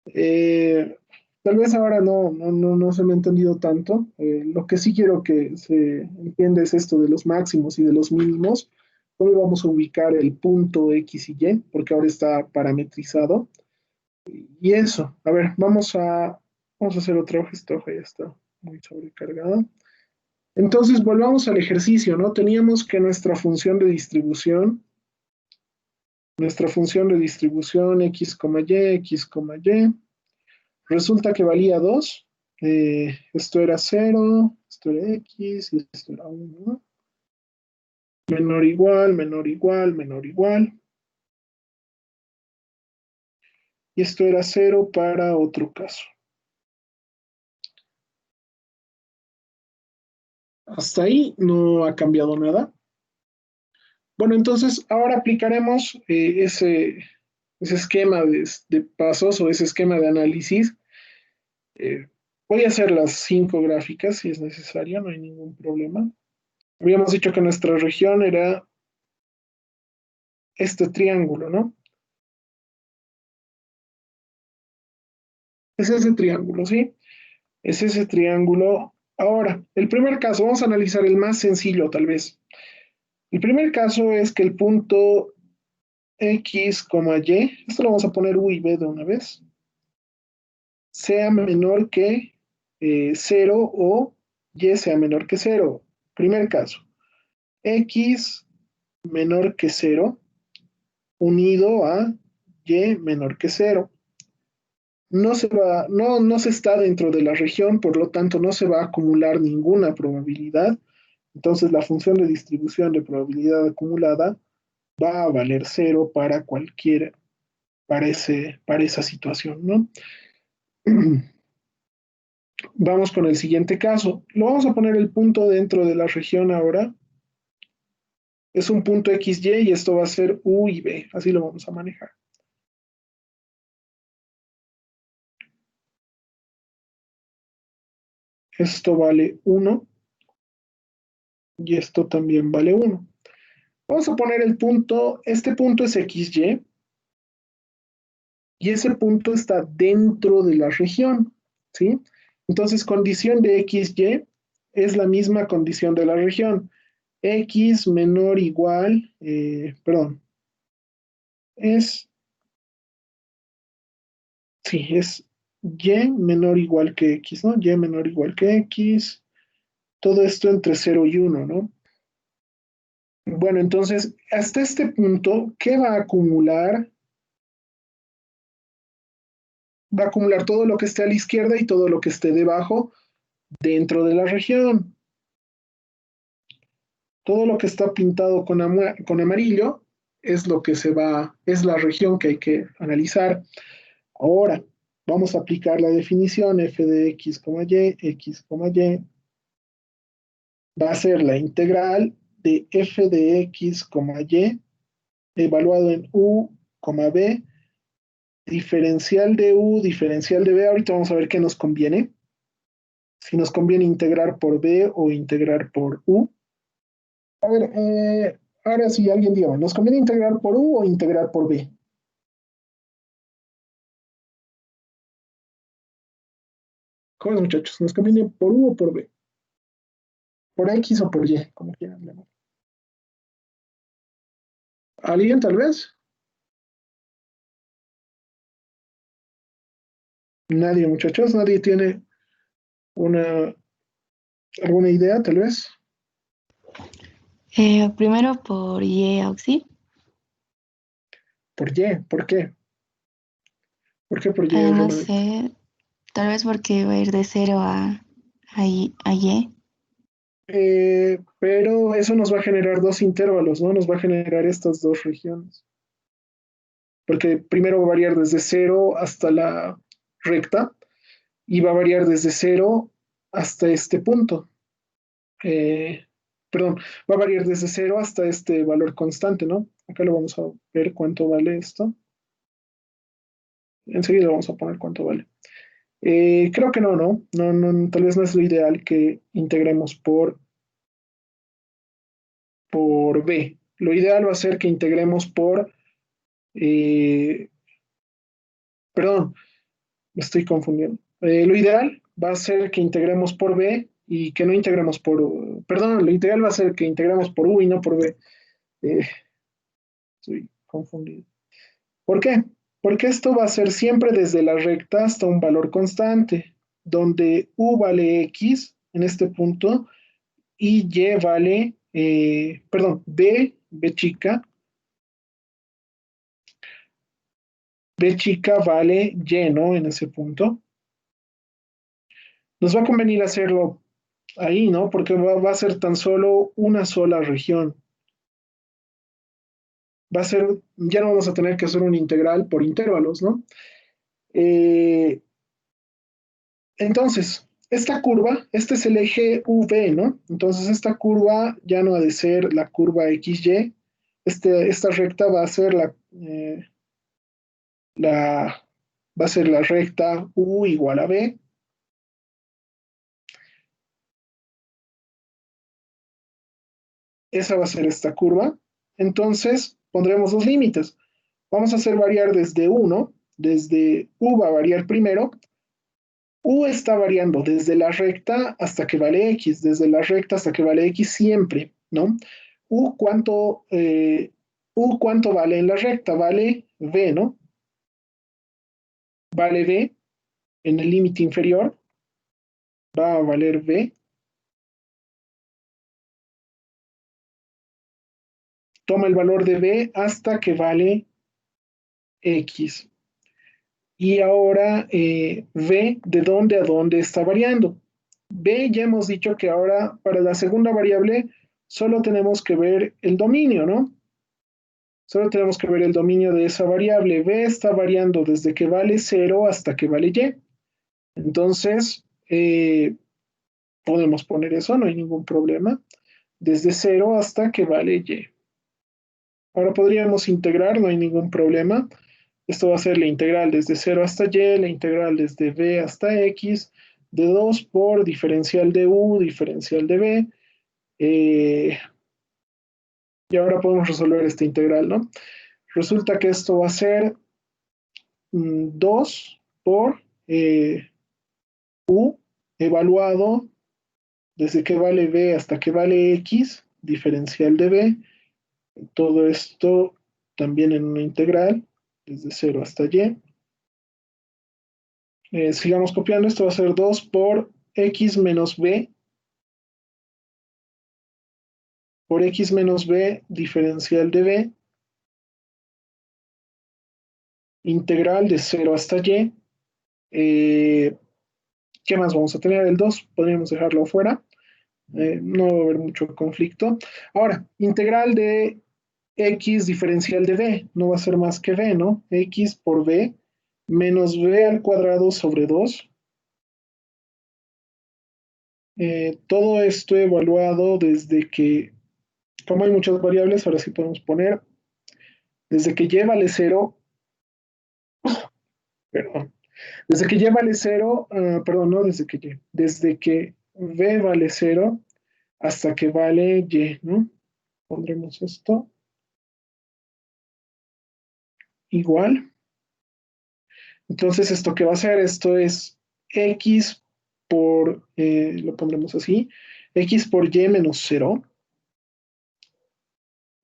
Eh, Tal vez ahora no se me ha entendido tanto. Lo que sí quiero que se entienda es esto de los máximos y de los mínimos. ¿Cómo vamos a ubicar el punto X y Y? Porque ahora está parametrizado. Y eso, a ver, vamos a hacer otra hoja, esta hoja ya está muy sobrecargada. Entonces, volvamos al ejercicio, ¿no? Teníamos que nuestra función de distribución x, y, resulta que valía 2. Esto era 0, esto era x y esto era 1, ¿no? Menor igual, menor igual, menor igual. Y esto era 0 para otro caso. Hasta ahí no ha cambiado nada. Bueno, entonces ahora aplicaremos ese esquema de pasos o ese esquema de análisis. Eh, Voy a hacer las 5 gráficas si es necesario, no hay ningún problema. Habíamos dicho que nuestra región era este triángulo, ¿no? Es ese triángulo, ¿sí? Es ese triángulo. Ahora, el primer caso, vamos a analizar el más sencillo tal vez. El primer caso es que el punto x, y, esto lo vamos a poner u y b de una vez, sea menor que 0 o y sea menor que 0. Primer caso, x menor que 0 unido a y menor que 0. No se está dentro de la región, por lo tanto no se va a acumular ninguna probabilidad. Entonces la función de distribución de probabilidad acumulada va a valer 0 para esa situación, ¿no? Vamos con el siguiente caso. Lo vamos a poner el punto dentro de la región ahora. Es un punto XY y esto va a ser U y B. Así lo vamos a manejar. Esto vale 1 y esto también vale 1. Vamos a poner el punto, este punto es XY y ese punto está dentro de la región, ¿sí? Entonces, condición de XY es la misma condición de la región. X menor igual, perdón, es, sí, es Y menor igual que X, ¿no? Y menor igual que X, todo esto entre 0 y 1, ¿no? Bueno, entonces, hasta este punto, ¿qué va a acumular? Va a acumular todo lo que esté a la izquierda y todo lo que esté debajo dentro de la región. Todo lo que está pintado con amarillo es lo que es la región que hay que analizar. Ahora, vamos a aplicar la definición f de x, y va a ser la integral de f de x, y evaluado en u, b, diferencial de u, diferencial de b. Ahorita vamos a ver qué nos conviene. Si nos conviene integrar por b o integrar por u. A ver, ahora sí, alguien diga, ¿nos conviene integrar por u o integrar por b? ¿Cómo es, muchachos? ¿Nos conviene por u o por b? ¿Por x o por y? Como quieran llamar. ¿Alguien tal vez? Nadie, muchachos. Nadie tiene una, alguna idea, tal vez. Primero por Y auxi. ¿Por y? ¿Por qué? ¿Por qué por y es No relevante? sé, tal vez porque va a ir de 0 a Y. Pero eso nos va a generar dos intervalos, ¿no? Nos va a generar estas dos regiones. Porque primero va a variar desde 0 hasta la recta y va a variar desde 0 hasta este punto. Eh, Perdón, va a variar desde 0 hasta este valor constante, ¿no? Acá lo vamos a ver cuánto vale esto. Enseguida vamos a poner cuánto vale. Creo que no, tal vez no es lo ideal que integremos por B. Lo ideal va a ser que integremos eh, perdón, me estoy confundiendo. Lo ideal va a ser que integremos por B y que no integremos perdón, lo ideal va a ser que integremos por U y no por B. Eh, Estoy confundido. ¿Por qué? Porque esto va a ser siempre desde la recta hasta un valor constante, donde u vale x en este punto y y vale, perdón, b chica, b chica vale y, ¿no? En ese punto. Nos va a convenir hacerlo ahí, ¿no? Porque va a ser tan solo una sola región. Va a ser, ya no vamos a tener que hacer un integral por intervalos, ¿no? Eh, entonces, esta curva, este es el eje V, ¿no? Entonces, esta curva ya no ha de ser la curva XY. Esta recta va a ser la, va a ser la recta U igual a B. Esa va a ser esta curva. Entonces, pondremos los límites. Vamos a hacer variar desde 1, desde U va a variar primero. U está variando desde la recta hasta que vale X, desde la recta hasta que vale X siempre, ¿no? U cuánto vale en la recta, vale V, ¿no? Vale V en el límite inferior, va a valer V. Toma el valor de V hasta que vale X. Y ahora V de dónde a dónde está variando. B ya hemos dicho que ahora para la segunda variable solo tenemos que ver el dominio, ¿no? Solo tenemos que ver el dominio de esa variable. B está variando desde que vale 0 hasta que vale y. Entonces, podemos poner eso, no hay ningún problema. Desde 0 hasta que vale y. Ahora podríamos integrar, no hay ningún problema. Esto va a ser la integral desde 0 hasta y, la integral desde b hasta x, de 2 por diferencial de u, diferencial de b. Y ahora podemos resolver esta integral, ¿no? Resulta que esto va a ser 2 por u evaluado desde que vale b hasta que vale x, diferencial de b. Todo esto también en una integral, desde 0 hasta y. Sigamos copiando, esto va a ser 2 por x menos b, por x menos b, diferencial de b, integral de 0 hasta y. ¿Qué más vamos a tener? El 2, podríamos dejarlo afuera. No va a haber mucho conflicto. Ahora, integral de x diferencial de b, no va a ser más que b, ¿no? X por b menos b al cuadrado sobre 2. Todo esto evaluado desde que, como hay muchas variables, ahora sí podemos poner, desde que y vale 0, perdón, desde que y vale 0, perdón, no desde que y, desde que b vale 0 hasta que vale y, ¿no? Pondremos esto igual. Entonces, ¿esto qué va a hacer? Esto es x por, lo pondremos así, x por y menos 0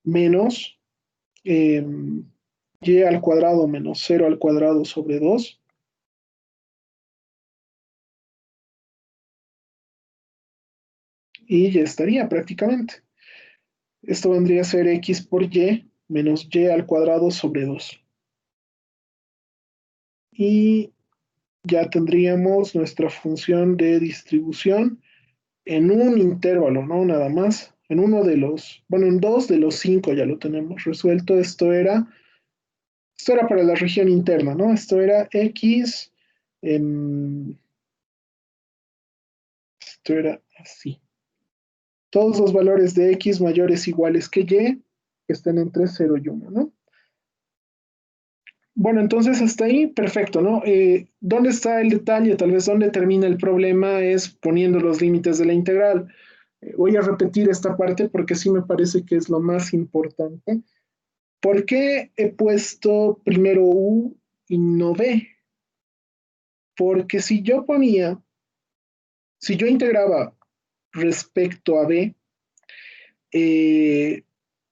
menos eh, y al cuadrado menos 0 al cuadrado sobre 2. Y ya estaría prácticamente. Esto vendría a ser x por y menos y al cuadrado sobre 2. Y ya tendríamos nuestra función de distribución en un intervalo, ¿no? Nada más. En uno de los, bueno, en dos de los cinco ya lo tenemos resuelto. Esto era para la región interna, ¿no? Esto era x, esto era así. Todos los valores de x mayores iguales que y, que estén entre 0 y 1, ¿no? Bueno, entonces hasta ahí, perfecto, ¿no? ¿Dónde está el detalle? Tal vez dónde termina el problema es poniendo los límites de la integral. Voy a repetir esta parte porque sí me parece que es lo más importante. ¿Por qué he puesto primero u y no b? Porque si yo integraba respecto a b, eh,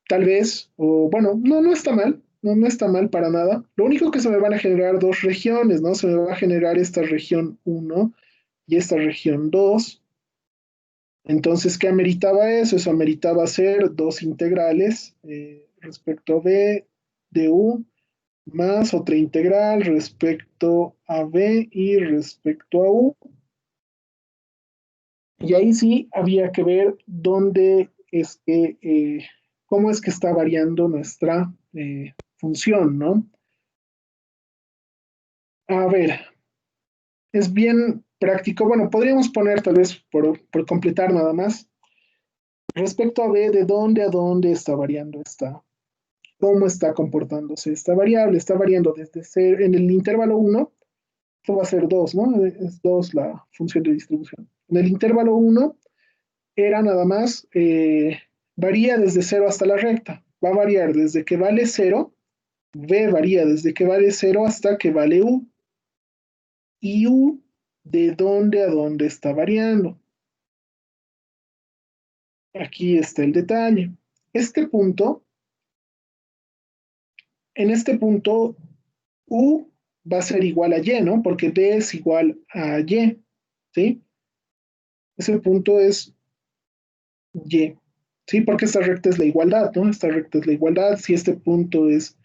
tal vez, o bueno, no está mal, no, no está mal para nada. Lo único que se me van a generar dos regiones, ¿no? Se me va a generar esta región uno y esta región 2. Entonces, ¿qué ameritaba eso? Eso ameritaba hacer dos integrales respecto a b de u más otra integral respecto a b y respecto a u. Y ahí sí había que ver dónde es que, cómo es que está variando nuestra función, ¿no? A ver, es bien práctico. Bueno, podríamos poner tal vez por completar nada más. Respecto a b, ¿de dónde a dónde está variando esta? ¿Cómo está comportándose esta variable? Está variando desde ser en el intervalo 1, esto va a ser 2, ¿no? Es 2 la función de distribución. En el intervalo 1 era nada más, varía desde 0 hasta la recta. Va a variar desde que vale 0, b varía desde que vale 0 hasta que vale u. Y u, ¿de dónde a dónde está variando? Aquí está el detalle. Este punto, en este punto, u va a ser igual a y, ¿no? Porque b es igual a y, ¿sí? Ese punto es y, ¿sí? Porque esta recta es la igualdad, ¿no? Esta recta es la igualdad. Si este punto es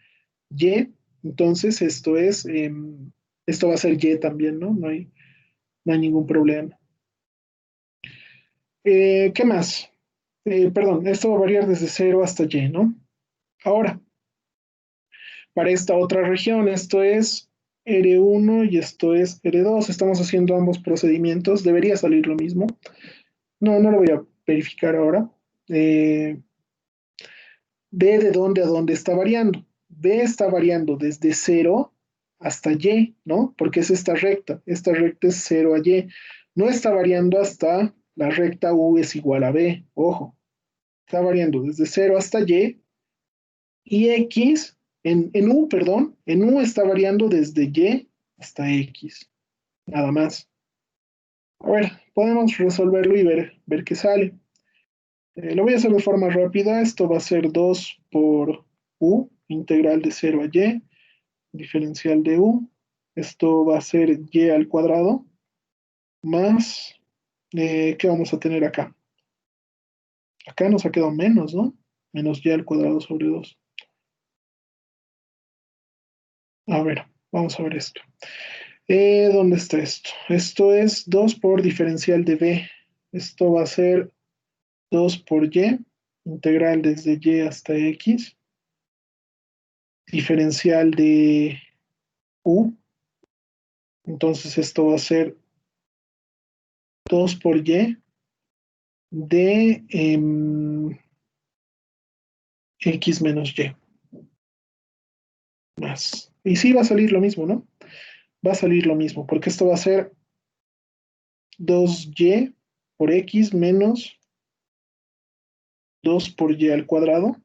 y, entonces esto va a ser y también, ¿no? No hay ningún problema. ¿Qué más? Perdón, esto va a variar desde 0 hasta y, ¿no? Ahora, para esta otra región, esto es R1 y esto es R2. Estamos haciendo ambos procedimientos. Debería salir lo mismo. No, no lo voy a verificar ahora. B de dónde a dónde está variando. B está variando desde 0 hasta Y, ¿no? Porque es esta recta. Esta recta es 0 a Y. No está variando hasta la recta U es igual a B. Ojo. Está variando desde 0 hasta Y. Y X, en U, perdón, en U está variando desde Y hasta X. Nada más. A ver, podemos resolverlo y ver qué sale. Lo voy a hacer de forma rápida. Esto va a ser 2 por u, integral de 0 a y, diferencial de u. Esto va a ser y al cuadrado, más, ¿qué vamos a tener acá? Acá nos ha quedado menos, ¿no? Menos y al cuadrado sobre 2. A ver, vamos a ver esto. ¿Dónde está esto? Esto es 2 por diferencial de b. Esto va a ser 2 por y, integral desde y hasta x, diferencial de u. Entonces esto va a ser 2 por y de x menos y más. Y sí va a salir lo mismo, ¿no? Va a salir lo mismo, porque esto va a ser 2y por x menos 2 por y al cuadrado,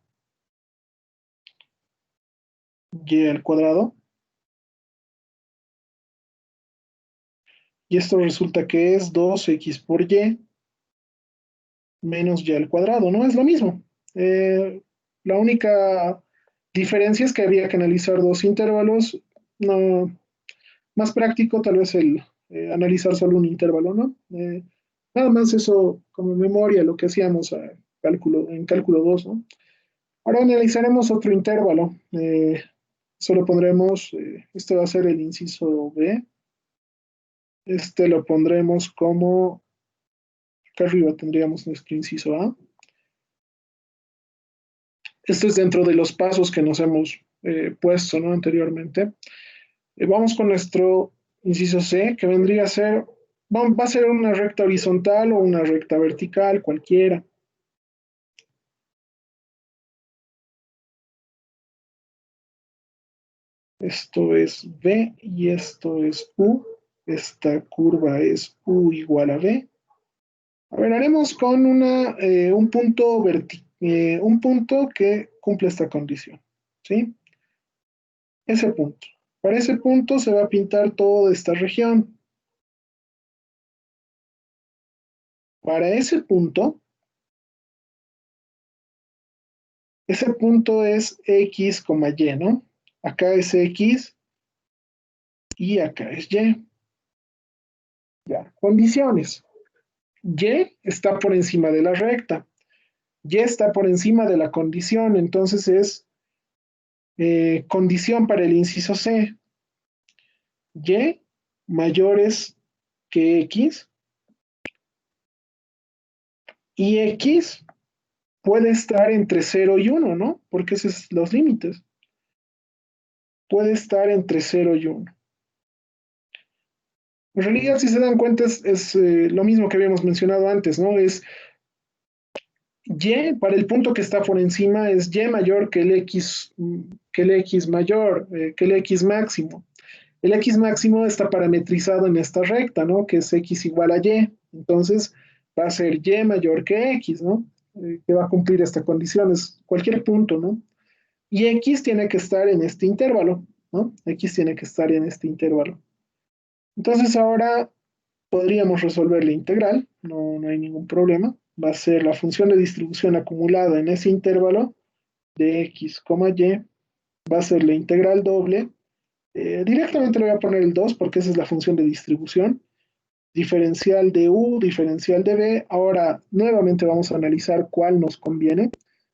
y al cuadrado. Y esto resulta que es 2x por y menos y al cuadrado, ¿no? Es lo mismo. La única diferencia es que había que analizar dos intervalos. No, más práctico tal vez el analizar solo un intervalo, ¿no? Nada más eso como memoria, lo que hacíamos en cálculo 2, ¿no? Ahora analizaremos otro intervalo. Solo pondremos, este va a ser el inciso B. Este lo pondremos como, acá arriba tendríamos nuestro inciso A. Esto es dentro de los pasos que nos hemos puesto, ¿no? Anteriormente. Vamos con nuestro inciso C, que vendría a ser, va a ser una recta horizontal o una recta vertical, cualquiera. Esto es B y esto es U. Esta curva es U igual a B. A ver, haremos con un punto que cumple esta condición, ¿sí? Ese punto. Para ese punto se va a pintar toda esta región. Para ese punto, ese punto es X, Y, ¿no? Acá es X y acá es Y. Ya, condiciones. Y está por encima de la recta. Y está por encima de la condición, entonces es condición para el inciso C. Y mayores que X y X puede estar entre 0 y 1, ¿no? Porque esos son los límites. Puede estar entre 0 y 1. En realidad, si se dan cuenta, es lo mismo que habíamos mencionado antes, ¿no? Es Y para el punto que está por encima es Y mayor que el X mayor, que el X máximo. El X máximo está parametrizado en esta recta, ¿no? Que es X igual a Y. Entonces va a ser Y mayor que X, ¿no? Que va a cumplir esta condición, es cualquier punto, ¿no? Y X tiene que estar en este intervalo, ¿no? X tiene que estar en este intervalo. Entonces ahora podríamos resolver la integral, no hay ningún problema. Va a ser la función de distribución acumulada en ese intervalo de X, Y, va a ser la integral doble. Directamente le voy a poner el 2 porque esa es la función de distribución. Diferencial de U, diferencial de B. Ahora nuevamente vamos a analizar cuál nos conviene.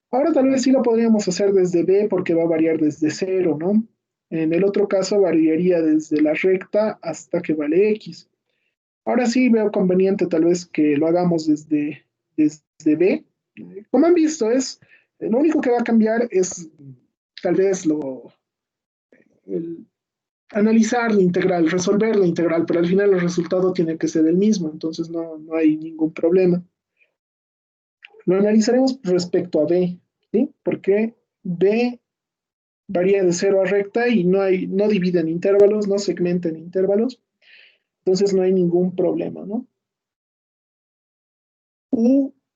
Ahora tal vez sí lo podríamos hacer desde B porque va a variar desde 0, ¿no? En el otro caso variaría desde la recta hasta que vale X. Ahora sí veo conveniente tal vez que lo hagamos desde B. Como han visto, lo único que va a cambiar es tal vez el, analizar la integral, resolver la integral, pero al final el resultado tiene que ser el mismo, entonces no hay ningún problema. Lo analizaremos respecto a B, ¿sí? Porque B varía de 0 a recta y no divide en intervalos, no segmenta en intervalos, entonces no hay ningún problema, ¿no?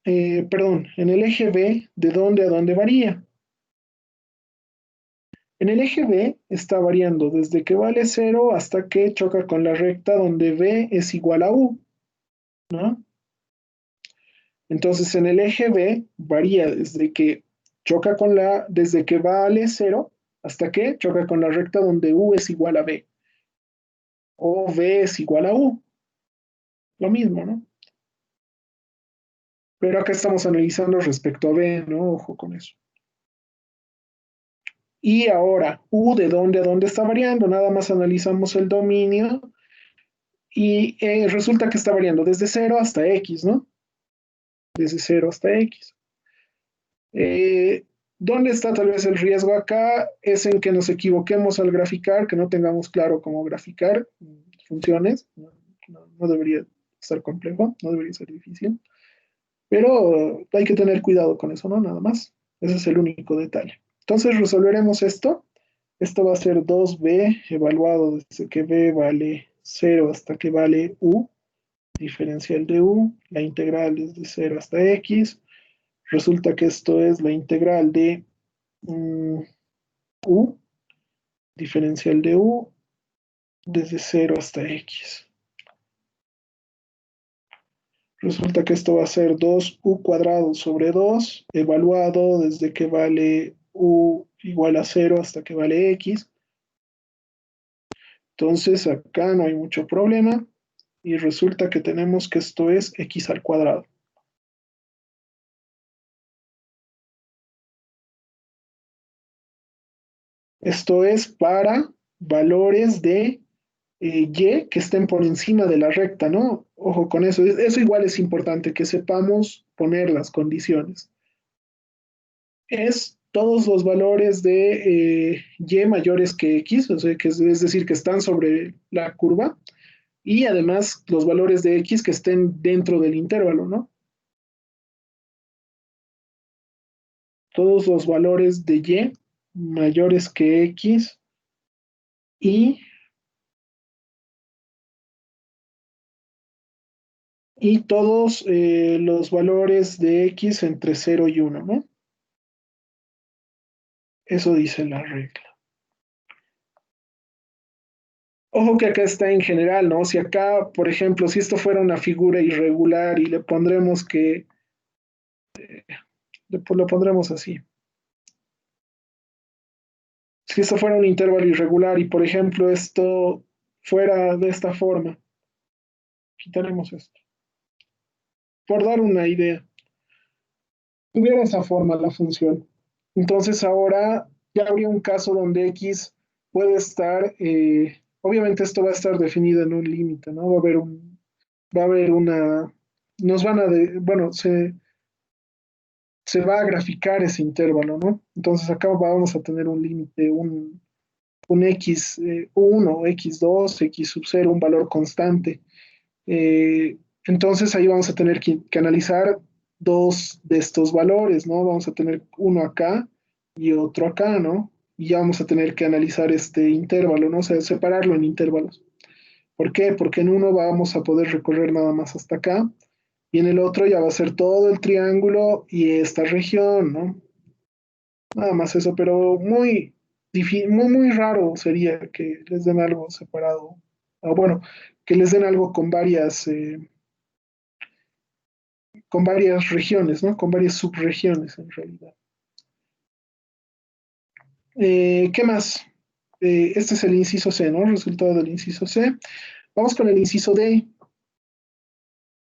Perdón, en el eje B, ¿de dónde a dónde varía? En el eje B está variando desde que vale 0 hasta que choca con la recta donde B es igual a U, ¿no? Entonces en el eje B varía desde que vale 0 hasta que choca con la recta donde U es igual a B o B es igual a U, lo mismo, ¿no? Pero acá estamos analizando respecto a B, ¿no? Ojo con eso. Y ahora, U de dónde a dónde está variando, nada más analizamos el dominio y resulta que está variando desde 0 hasta X, ¿no? Desde 0 hasta X. ¿Dónde está tal vez el riesgo acá? Es en que nos equivoquemos al graficar, que no tengamos claro cómo graficar funciones. No debería ser complejo, no debería ser difícil, pero hay que tener cuidado con eso, ¿no? Nada más. Ese es el único detalle. Entonces resolveremos esto. Esto va a ser 2b evaluado desde que b vale 0 hasta que vale u, diferencial de u, la integral es de 0 hasta x. Resulta que esto es la integral de u, diferencial de u, desde 0 hasta x. Resulta que esto va a ser 2u cuadrado sobre 2, evaluado desde que vale u igual a 0 hasta que vale x. Entonces acá no hay mucho problema y resulta que tenemos que esto es x al cuadrado. Esto es para valores de y que estén por encima de la recta, ¿no? Ojo con eso. Eso igual es importante, que sepamos poner las condiciones. Es todos los valores de y mayores que x, o sea, es decir, que están sobre la curva, y además los valores de x que estén dentro del intervalo, ¿no? Todos los valores de y mayores que x y todos los valores de x entre 0 y 1, ¿no? Eso dice la regla. Ojo que acá está en general, ¿no? Si acá, por ejemplo, si esto fuera una figura irregular y le pondremos que, lo pondremos así. Si esto fuera un intervalo irregular y, por ejemplo, esto fuera de esta forma, quitaremos esto, por dar una idea, tuviera esa forma la función. Entonces ahora ya habría un caso donde x puede estar, obviamente esto va a estar definido en un límite, ¿no? Va a haber una, nos van a, bueno, se va a graficar ese intervalo, ¿no? Entonces acá vamos a tener un límite, un x1, x2, x sub 0, un valor constante. Entonces ahí vamos a tener que analizar dos de estos valores, ¿no? Vamos a tener uno acá y otro acá, ¿no? Y ya vamos a tener que analizar este intervalo, ¿no? O sea, separarlo en intervalos. ¿Por qué? Porque en uno vamos a poder recorrer nada más hasta acá y en el otro ya va a ser todo el triángulo y esta región, ¿no? Nada más eso, pero muy raro sería que les den algo separado. Ah, bueno, que les den algo con varias regiones, ¿no? Con varias subregiones en realidad. ¿Qué más? Este es el inciso C, ¿no? Resultado del inciso C. Vamos con el inciso D.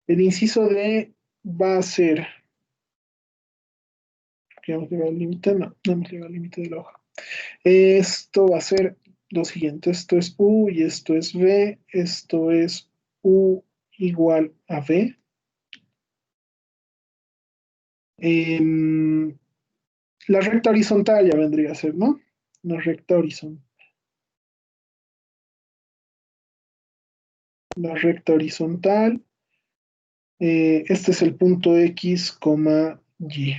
El inciso D va a ser, ¿que hemos llegado al límite? No, no hemos llegado al límite de la hoja. Esto va a ser lo siguiente, esto es U y esto es V, esto es U igual a V. Em, la recta horizontal ya vendría a ser, ¿no? La recta horizontal. La recta horizontal. Este es el punto X, Y.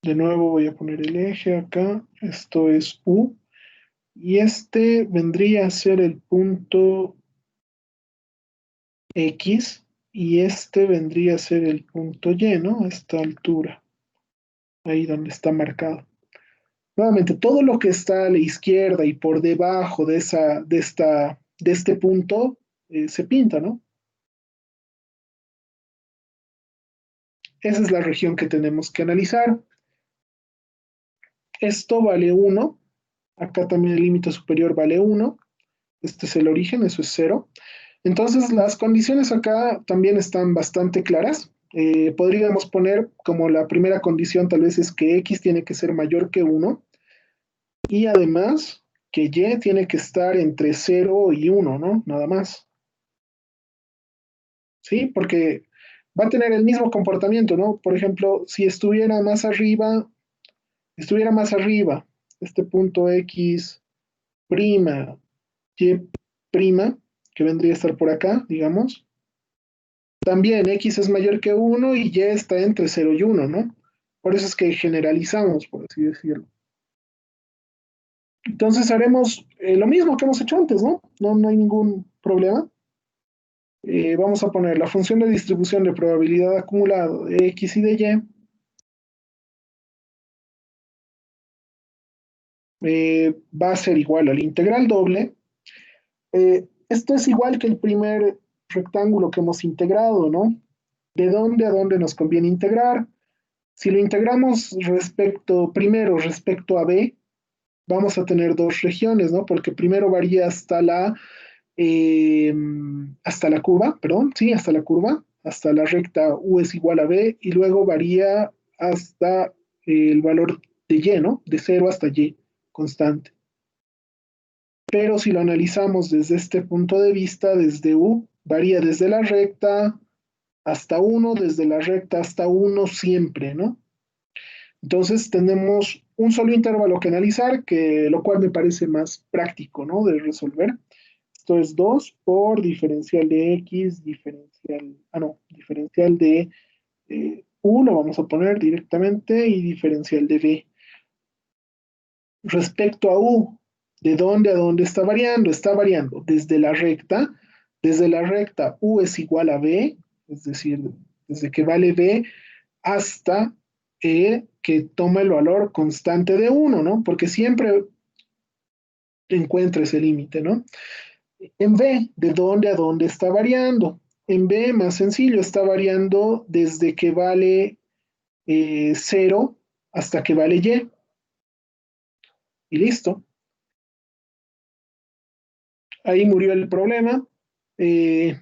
De nuevo voy a poner el eje acá. Esto es U. Y este vendría a ser el punto X. Y este vendría a ser el punto Y, ¿no? A esta altura. Ahí donde está marcado. Nuevamente, todo lo que está a la izquierda y por debajo de este punto se pinta, ¿no? Esa es la región que tenemos que analizar. Esto vale 1. Acá también el límite superior vale 1. Este es el origen, eso es 0. Entonces, las condiciones acá también están bastante claras. Podríamos poner como la primera condición tal vez es que x tiene que ser mayor que 1 y además que y tiene que estar entre 0 y 1, ¿no? Nada más. ¿Sí? Porque va a tener el mismo comportamiento, ¿no? Por ejemplo, si estuviera más arriba, este punto x prima, y prima, que vendría a estar por acá, digamos, también x es mayor que 1 y y está entre 0 y 1, ¿no? Por eso es que generalizamos, por así decirlo. Entonces haremos lo mismo que hemos hecho antes, ¿no? No hay ningún problema. Vamos a poner la función de distribución de probabilidad acumulado de x y de y va a ser igual al integral doble. Esto es igual que el primer rectángulo que hemos integrado, ¿no? ¿De dónde a dónde nos conviene integrar? Si lo integramos primero respecto a b, vamos a tener dos regiones, ¿no? Porque primero varía hasta la curva, perdón, sí, hasta la curva, hasta la recta u es igual a b, y luego varía hasta el valor de y, ¿no? De 0 hasta y, constante. Pero si lo analizamos desde este punto de vista, desde u, varía desde la recta hasta 1, desde la recta hasta 1 siempre, ¿no? Entonces tenemos un solo intervalo que analizar, lo cual me parece más práctico, ¿no? De resolver. Esto es 2 por diferencial de x, diferencial de u, lo vamos a poner directamente, y diferencial de b. Respecto a u, ¿de dónde a dónde está variando? Está variando desde la recta u es igual a b, es decir, desde que vale b hasta que toma el valor constante de 1, ¿no? Porque siempre encuentra ese límite, ¿no? En B, ¿de dónde a dónde está variando? En B, más sencillo, está variando desde que vale 0 hasta que vale y. Y listo. Ahí murió el problema. Eh,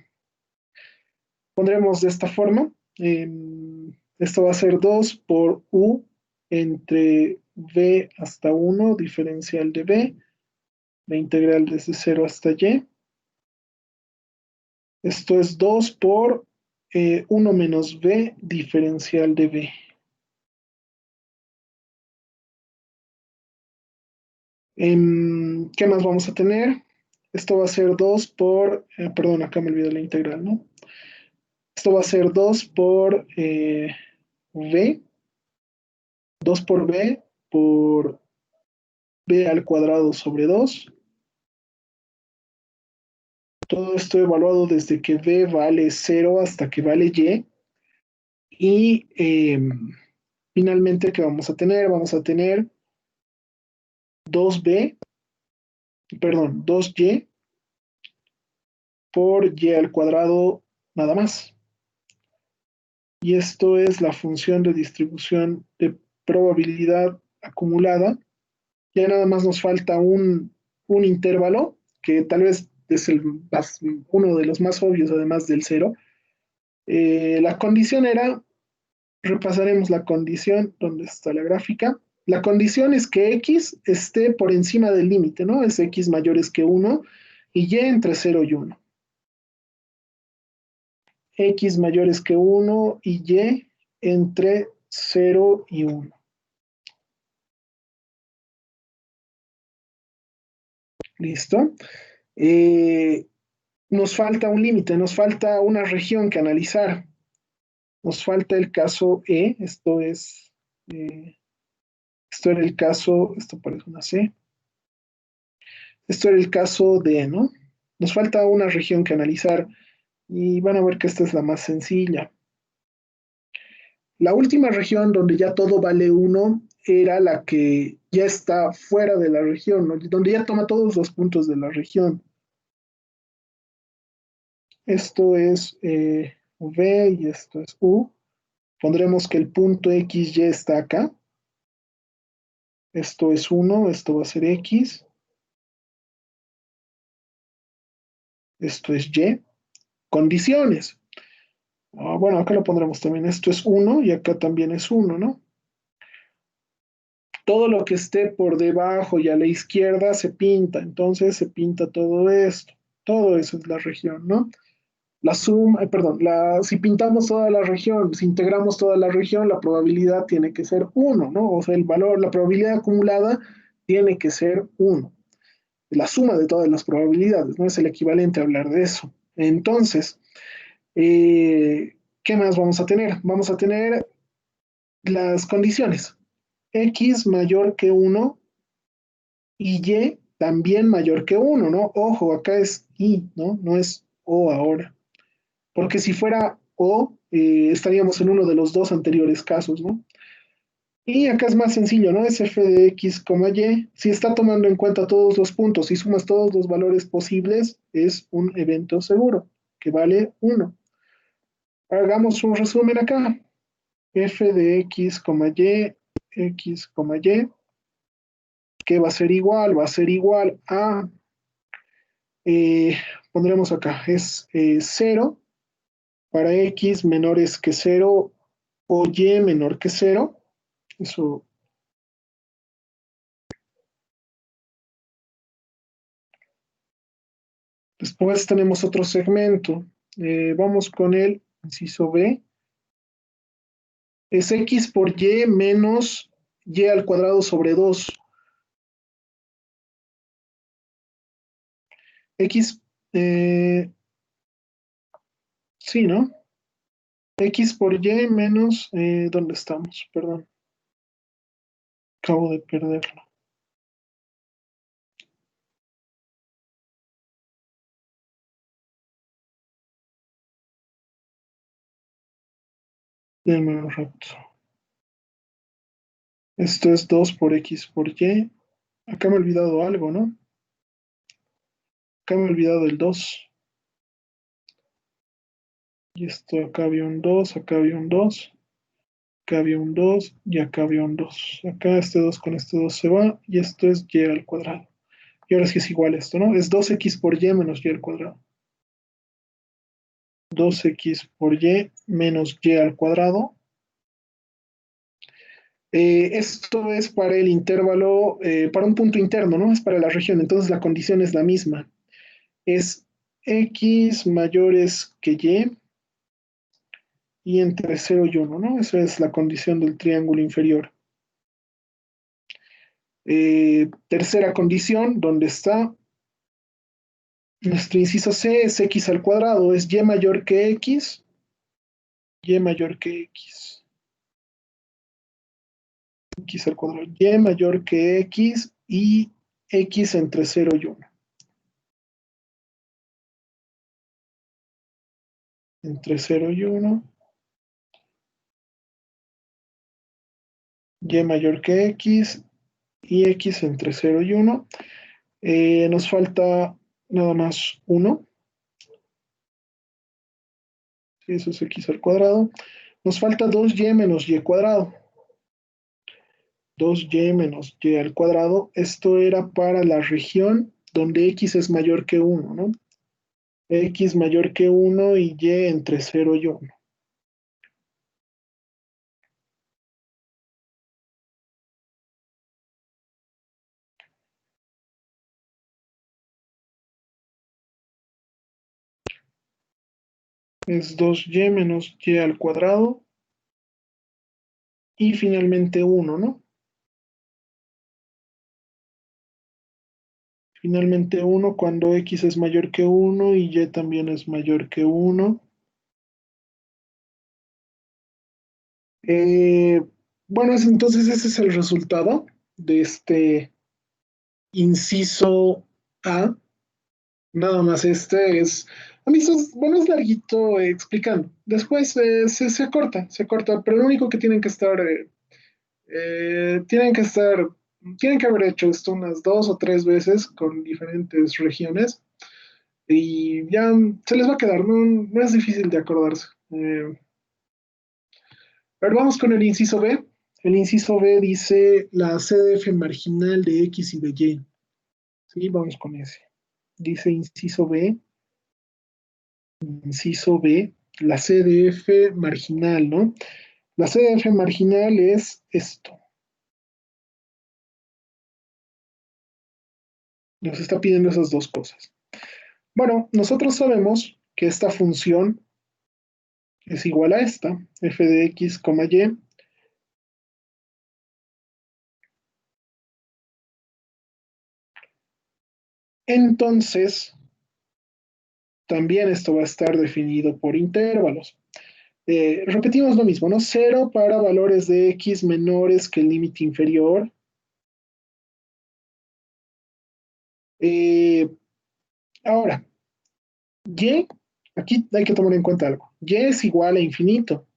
Pondremos de esta forma. Esto va a ser 2 por u entre b hasta 1, diferencial de b, la integral desde 0 hasta y. Esto es 2 por 1 menos b, diferencial de b. ¿Qué más vamos a tener? Esto va a ser 2 por, perdón, acá me olvidé la integral, ¿no? Esto va a ser 2 por b, 2 por b al cuadrado sobre 2. Todo esto evaluado desde que b vale 0 hasta que vale y. Y finalmente, ¿qué vamos a tener? Vamos a tener 2b, perdón, 2y por y al cuadrado nada más. Y esto es la función de distribución de probabilidad acumulada. Ya nada más nos falta un intervalo, que tal vez es uno de los más obvios, además del cero. La condición era, repasaremos la condición, ¿dónde está la gráfica? La condición es que x esté por encima del límite, ¿no? Es x mayores que 1 y y entre 0 y 1. X mayores que 1 y y entre 0 y 1. ¿Listo? Eh, Nos falta un límite, nos falta una región que analizar. Nos falta el caso E, esto era el caso, esto parece una C, esto era el caso D, ¿no? Nos falta una región que analizar y van a ver que esta es la más sencilla. La última región donde ya todo vale 1 era la que ya está fuera de la región, ¿no? Donde ya toma todos los puntos de la región. Esto es V y esto es U. Pondremos que el punto XY está acá. Esto es 1, esto va a ser X. Esto es Y. Condiciones. Bueno, acá lo pondremos también. Esto es 1 y acá también es 1, ¿no? Todo lo que esté por debajo y a la izquierda se pinta. Entonces se pinta todo esto. Todo eso es la región, ¿no? La suma, perdón, si pintamos toda la región, si integramos toda la región, la probabilidad tiene que ser 1, ¿no? O sea, el valor, la probabilidad acumulada tiene que ser 1. La suma de todas las probabilidades, ¿no? Es el equivalente a hablar de eso. Entonces, ¿qué más vamos a tener? Vamos a tener las condiciones. X mayor que 1 y Y también mayor que 1, ¿no? Ojo, acá es Y, ¿no? No es O ahora. Porque si fuera O, estaríamos en uno de los dos anteriores casos, ¿no? Y acá es más sencillo, ¿no? Es f de x, y. Si está tomando en cuenta todos los puntos y sumas todos los valores posibles, es un evento seguro, que vale 1. Hagamos un resumen acá. F de x, y, x, y, que va a ser igual, a, eh, pondremos acá, es 0 para x menores que 0 o y menor que 0. Eso. Después tenemos otro segmento. Vamos con el inciso B. Es x por y menos y al cuadrado sobre 2. X, sí, ¿no? X por y menos, ¿dónde estamos? Perdón, acabo de perderlo. Denme un rato. Esto es 2 por x por y. Acá me he olvidado algo, ¿no? Acá me he olvidado el 2. Y esto, acá había un 2, acá había un 2. acá había un 2 y acá había un 2. Acá este 2 con este 2 se va y esto es y al cuadrado. Y ahora sí es igual esto, ¿no? Es 2x por y menos y al cuadrado. 2x por y menos y al cuadrado. Esto es para el intervalo, para un punto interno, ¿no? Es para la región, entonces la condición es la misma. Es x mayores que y entre 0 y 1, ¿no? Esa es la condición del triángulo inferior. Tercera condición, ¿dónde está? Nuestro inciso C es x al cuadrado, es y mayor que x, y mayor que x al cuadrado, y mayor que x y x entre 0 y 1. Entre 0 y 1, y mayor que x y x entre 0 y 1. Nos falta nada más 1, ¿sí? Eso es x al cuadrado. Nos falta 2y menos y cuadrado. 2y menos y al cuadrado. Esto era para la región donde x es mayor que 1, ¿no? X mayor que 1 y y entre 0 y 1. Es 2y menos y al cuadrado. Y finalmente 1, ¿no? Finalmente 1 cuando x es mayor que 1 y y también es mayor que 1. Eh, bueno, entonces ese es el resultado de este inciso A. Nada más este es, a mí bueno, es larguito explicando. Después se corta, pero lo único que tienen que estar, tienen que estar, tienen que haber hecho esto unas 2 o 3 veces con diferentes regiones y ya se les va a quedar, no es difícil de acordarse. A ver, vamos con el inciso B. El inciso B dice la CDF marginal de X y de Y. Sí, vamos con ese. Dice inciso B, la CDF marginal, ¿no? La CDF marginal es esto. Nos está pidiendo esas dos cosas. Bueno, nosotros sabemos que esta función es igual a esta, f de x, y. Entonces, también esto va a estar definido por intervalos. Repetimos lo mismo, ¿no? 0 para valores de x menores que el límite inferior. Eh, ahora, y, aquí hay que tomar en cuenta algo. Y es igual a infinito.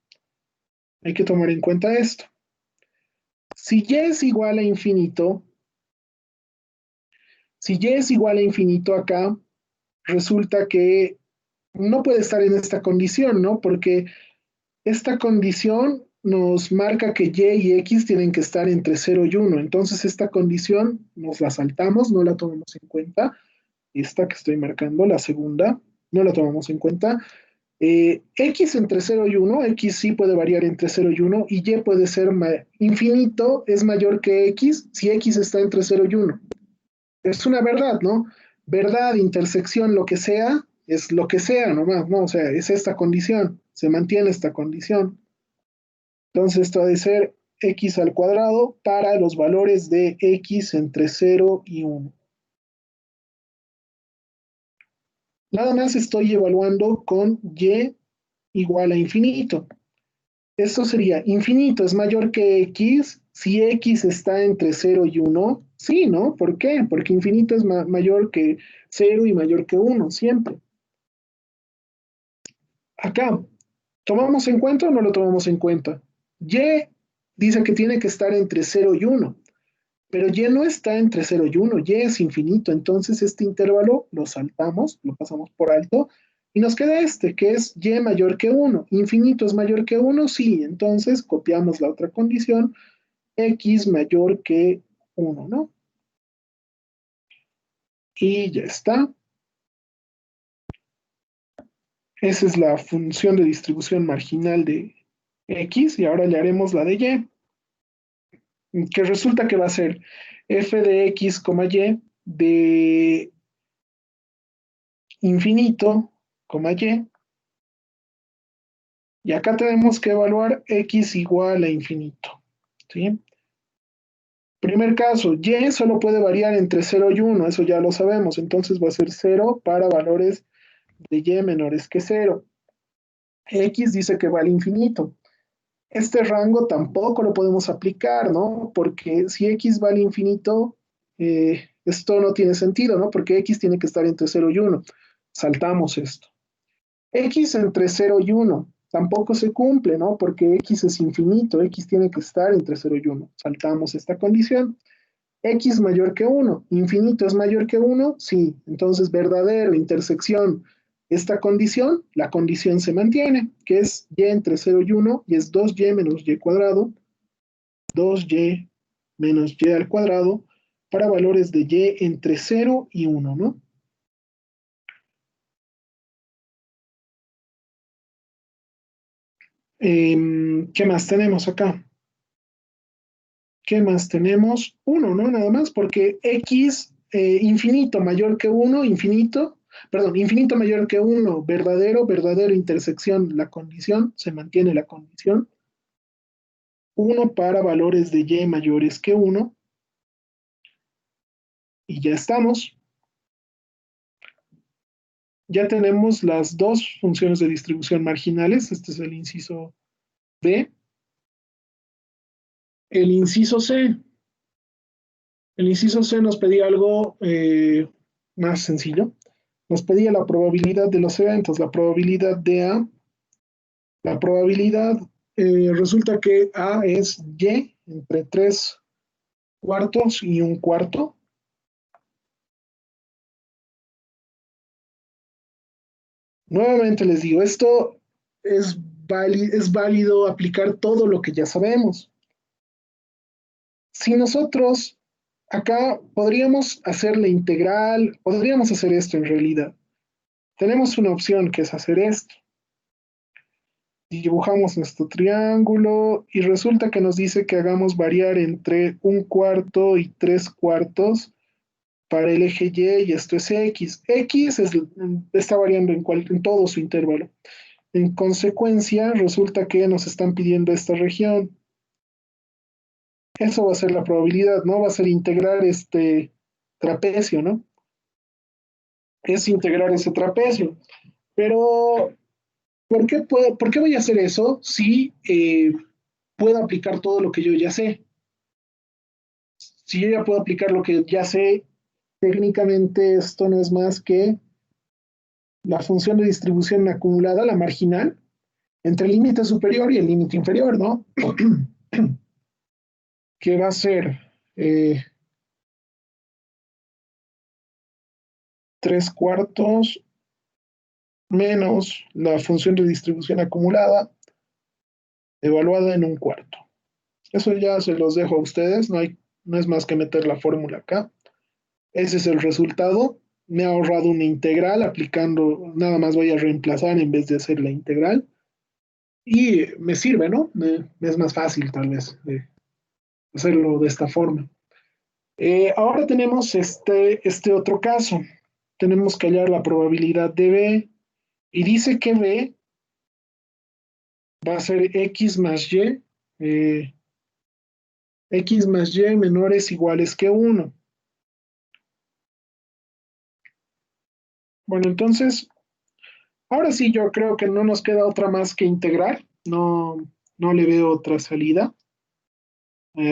Hay que tomar en cuenta esto. Si y es igual a infinito, si y es igual a infinito acá, resulta que no puede estar en esta condición, ¿no? Porque esta condición nos marca que y x tienen que estar entre 0 y 1. Entonces esta condición nos la saltamos, no la tomamos en cuenta. Esta que estoy marcando, la segunda, no la tomamos en cuenta. X entre 0 y 1, X sí puede variar entre 0 y 1, y Y puede ser infinito, es mayor que X si X está entre 0 y 1. Es una verdad, ¿no? Verdad, intersección, lo que sea, es lo que sea nomás, ¿no? O sea, es esta condición, se mantiene esta condición. Entonces esto ha de ser X al cuadrado para los valores de X entre 0 y 1. Nada más estoy evaluando con Y igual a infinito. Esto sería infinito es mayor que X si X está entre 0 y 1. Sí, ¿no? ¿Por qué? Porque infinito es mayor que 0 y mayor que 1, siempre. Acá, ¿tomamos en cuenta o no lo tomamos en cuenta? Y dice que tiene que estar entre 0 y 1, pero Y no está entre 0 y 1, Y es infinito, entonces este intervalo lo saltamos, lo pasamos por alto, Y nos queda este, que es y mayor que 1. ¿Infinito es mayor que 1? Sí, entonces copiamos la otra condición, x mayor que 1, ¿no? Y ya está. Esa es la función de distribución marginal de x, y ahora le haremos la de y, que resulta que va a ser f de x, y de infinito, y acá tenemos que evaluar x igual a infinito, ¿sí? Primer caso, y solo puede variar entre 0 y 1, eso ya lo sabemos, entonces va a ser 0 para valores de y menores que 0. X dice que va al infinito. Este rango tampoco lo podemos aplicar, ¿no? Porque si x va al infinito, esto no tiene sentido, ¿no? Porque x tiene que estar entre 0 y 1. Saltamos esto. X entre 0 y 1 tampoco se cumple, ¿no? Porque x es infinito, x tiene que estar entre 0 y 1. Saltamos esta condición. X mayor que 1, infinito es mayor que 1, sí, entonces verdadero, intersección, esta condición, la condición se mantiene, que es y entre 0 y 1, y es 2y menos y cuadrado, 2y menos y al cuadrado, para valores de y entre 0 y 1, ¿no? ¿Qué más tenemos acá? ¿Qué más tenemos? 1, ¿no? Nada más, porque x infinito mayor que 1, infinito, perdón, infinito mayor que 1, verdadero, verdadero, intersección, la condición, se mantiene la condición. 1 para valores de y mayores que 1, y ya estamos. Ya tenemos las dos funciones de distribución marginales, este es el inciso B. El inciso C. El inciso C nos pedía algo más sencillo. Nos pedía la probabilidad de los eventos, la probabilidad de A. La probabilidad resulta que A es Y entre 3 cuartos y un cuarto. Nuevamente les digo, esto es válido aplicar todo lo que ya sabemos. Si nosotros acá podríamos hacer la integral, podríamos hacer esto en realidad. Tenemos una opción que es hacer esto. Dibujamos nuestro triángulo y resulta que nos dice que hagamos variar entre un cuarto y 3 cuartos para el eje y esto es x. X está variando en todo su intervalo. En consecuencia, resulta que nos están pidiendo esta región. Eso va a ser la probabilidad, ¿no? Va a ser integrar este trapecio, ¿no? Es integrar ese trapecio. Pero, ¿por qué voy a hacer eso si puedo aplicar todo lo que yo ya sé? Si yo ya puedo aplicar lo que ya sé, técnicamente esto no es más que la función de distribución acumulada, la marginal, entre el límite superior y el límite inferior, ¿no? Que va a ser 3 cuartos menos la función de distribución acumulada evaluada en un cuarto. Eso ya se los dejo a ustedes, no es más que meter la fórmula acá. Ese es el resultado. Me ha ahorrado una integral aplicando, nada más voy a reemplazar en vez de hacer la integral. Y me sirve, ¿no? Es más fácil tal vez de hacerlo de esta forma. Ahora tenemos este otro caso. Tenemos que hallar la probabilidad de B y dice que B va a ser X más Y, X más Y menores iguales que 1. Bueno, entonces, ahora sí yo creo que no nos queda otra más que integrar. No le veo otra salida.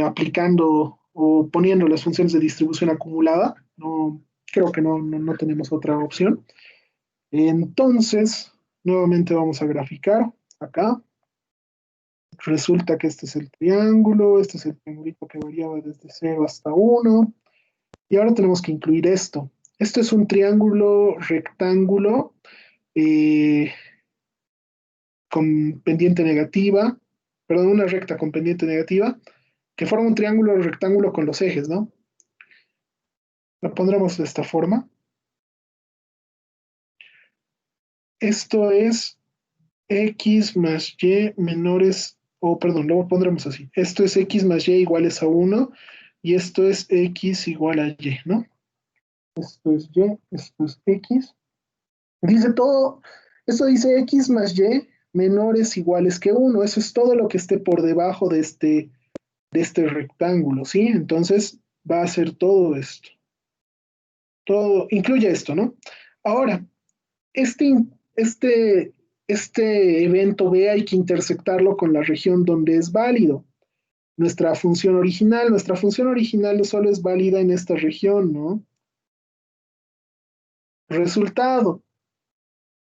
Aplicando o poniendo las funciones de distribución acumulada. No, creo que no tenemos otra opción. Entonces, nuevamente vamos a graficar acá. Resulta que este es el triángulo, este es el triangulito que variaba desde 0 hasta 1. Y ahora tenemos que incluir esto. Esto es un triángulo rectángulo eh, con pendiente negativa, perdón, una recta con pendiente negativa, que forma un triángulo rectángulo con los ejes, ¿no? Lo pondremos de esta forma. Esto es x más y menores, o perdón, lo pondremos así. Esto es x más y iguales a 1 y esto es x igual a y, ¿no? Esto es y, esto es x. Dice todo, esto dice x más y menores iguales que 1. Eso es todo lo que esté por debajo de este rectángulo, ¿sí? Entonces va a ser todo esto. Todo, incluye esto, ¿no? Ahora, este, este, este evento B hay que intersectarlo con la región donde es válido. Nuestra función original solo es válida en esta región, ¿no? Resultado,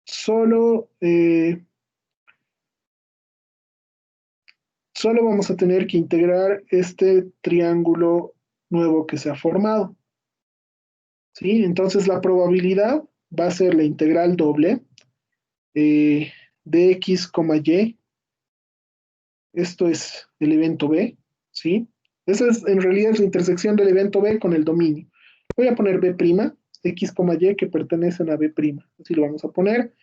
solo, solo vamos a tener que integrar este triángulo nuevo que se ha formado, ¿sí? Entonces la probabilidad va a ser la integral doble de x, y. Esto es el evento B, ¿sí? Esa es en realidad la intersección del evento B con el dominio. Voy a poner B', x, y que pertenecen a B'. Así lo vamos a poner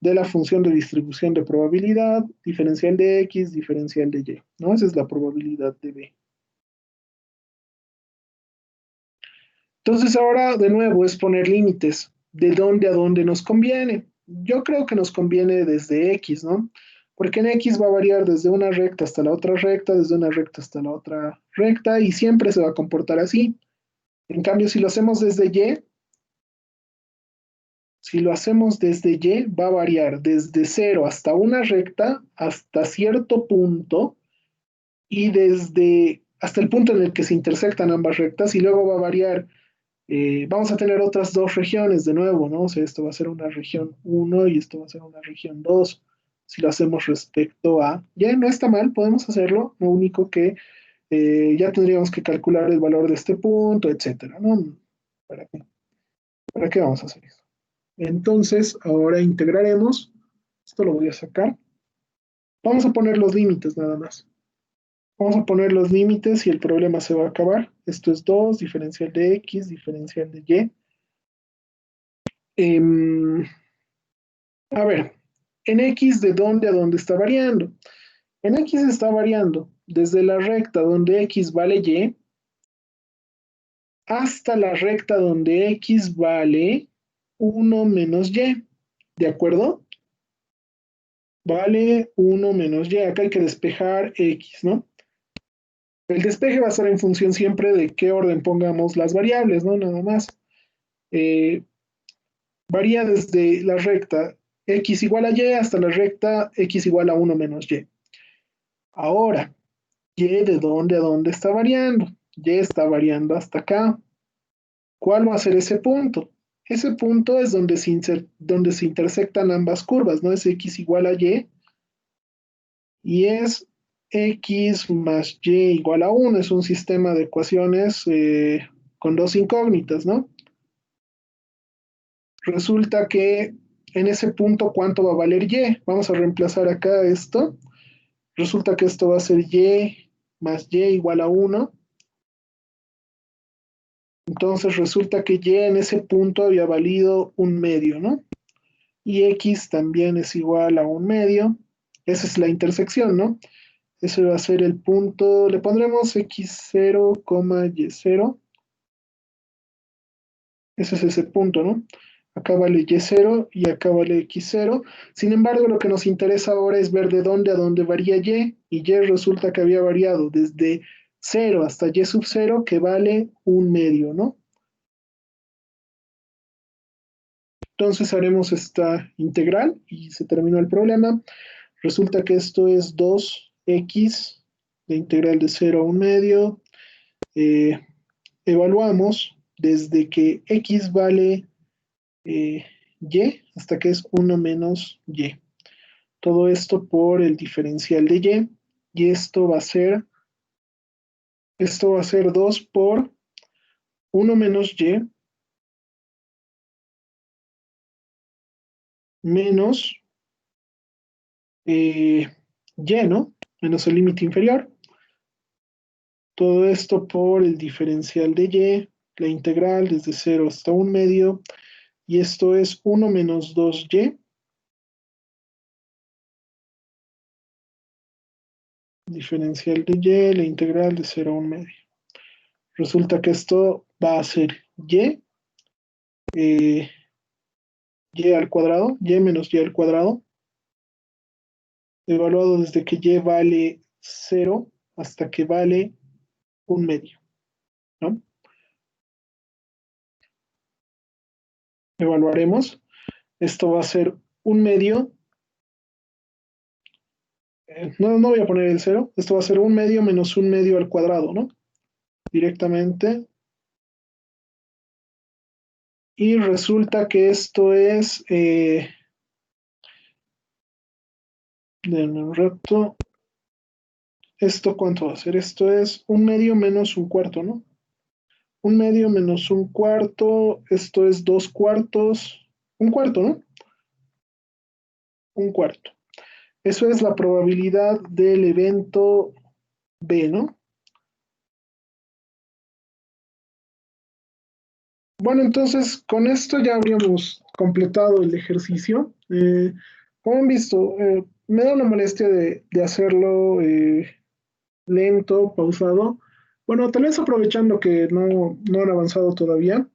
de la función de distribución de probabilidad, diferencial de x, diferencial de y, ¿no? Esa es la probabilidad de B. Entonces ahora de nuevo es poner límites. ¿De dónde a dónde nos conviene? Yo creo que nos conviene desde x, ¿no? Porque en x va a variar desde una recta hasta la otra recta, desde una recta hasta la otra recta, y siempre se va a comportar así. En cambio, si lo hacemos desde y, si lo hacemos desde y, va a variar desde 0 hasta una recta, hasta cierto punto, y desde hasta el punto en el que se intersectan ambas rectas, y luego va a variar. Vamos a tener otras dos regiones de nuevo, ¿no? O sea, esto va a ser una región 1 y esto va a ser una región 2. Si lo hacemos respecto a, ya no está mal, podemos hacerlo, lo único que ya tendríamos que calcular el valor de este punto, etcétera, ¿no? ¿Para qué? ¿Para qué vamos a hacer eso? Entonces, ahora integraremos, esto lo voy a sacar, vamos a poner los límites nada más. Vamos a poner los límites y el problema se va a acabar. Esto es 2, diferencial de x, diferencial de y. A ver, en x de dónde a dónde está variando. En x está variando desde la recta donde x vale y hasta la recta donde x vale 1 menos y. ¿De acuerdo? Vale 1 menos y. Acá hay que despejar x, ¿no? El despeje va a ser en función siempre de qué orden pongamos las variables, ¿no? Nada más. Eh, Varía desde la recta x igual a y hasta la recta x igual a 1 menos y. Ahora, ¿y de dónde a dónde está variando? Y está variando hasta acá. ¿Cuál va a ser ese punto? Ese punto es donde se intersectan ambas curvas, ¿no? Es x igual a y es x más y igual a 1. Es un sistema de ecuaciones con dos incógnitas, ¿no? Resulta que en ese punto, ¿cuánto va a valer y? Vamos a reemplazar acá esto. Resulta que esto va a ser y más y igual a 1. Entonces resulta que y en ese punto había valido un medio, ¿no? Y x también es igual a un medio. Esa es la intersección, ¿no? Ese va a ser el punto, le pondremos x0, y0. Ese es ese punto, ¿no? Acá vale y0 y acá vale x0. Sin embargo, lo que nos interesa ahora es ver de dónde a dónde varía y y resulta que había variado desde 0 hasta y sub 0, que vale un medio, ¿no? Entonces haremos esta integral y se terminó el problema. Resulta que esto es 2x, de integral de 0 a un medio. Eh, Evaluamos desde que x vale y hasta que es 1 menos y. Todo esto por el diferencial de y esto va a ser 2 por 1 menos y menos y, ¿no? Menos el límite inferior. Todo esto por el diferencial de y, la integral desde 0 hasta 1/2, y esto es 1 menos 2y, diferencial de y, la integral de 0 a 1/2. Resulta que esto va a ser eh, y al cuadrado, y menos y al cuadrado, evaluado desde que y vale 0 hasta que vale 1/2, ¿no? Evaluaremos. Esto va a ser 1/2. No voy a poner el 0. Esto va a ser 1/2 menos 1/2 al cuadrado, ¿no? Directamente. Y resulta que esto es, denme un rato. ¿Esto cuánto va a ser? Esto es 1/2 menos 1/4, ¿no? 1/2 menos 1/4, esto es 2/4, 1/4, ¿no? 1/4. Eso es la probabilidad del evento B, ¿no? Bueno, entonces con esto ya habríamos completado el ejercicio. Como han visto, me da la molestia de hacerlo lento, pausado. Bueno, tal vez aprovechando que no han avanzado todavía,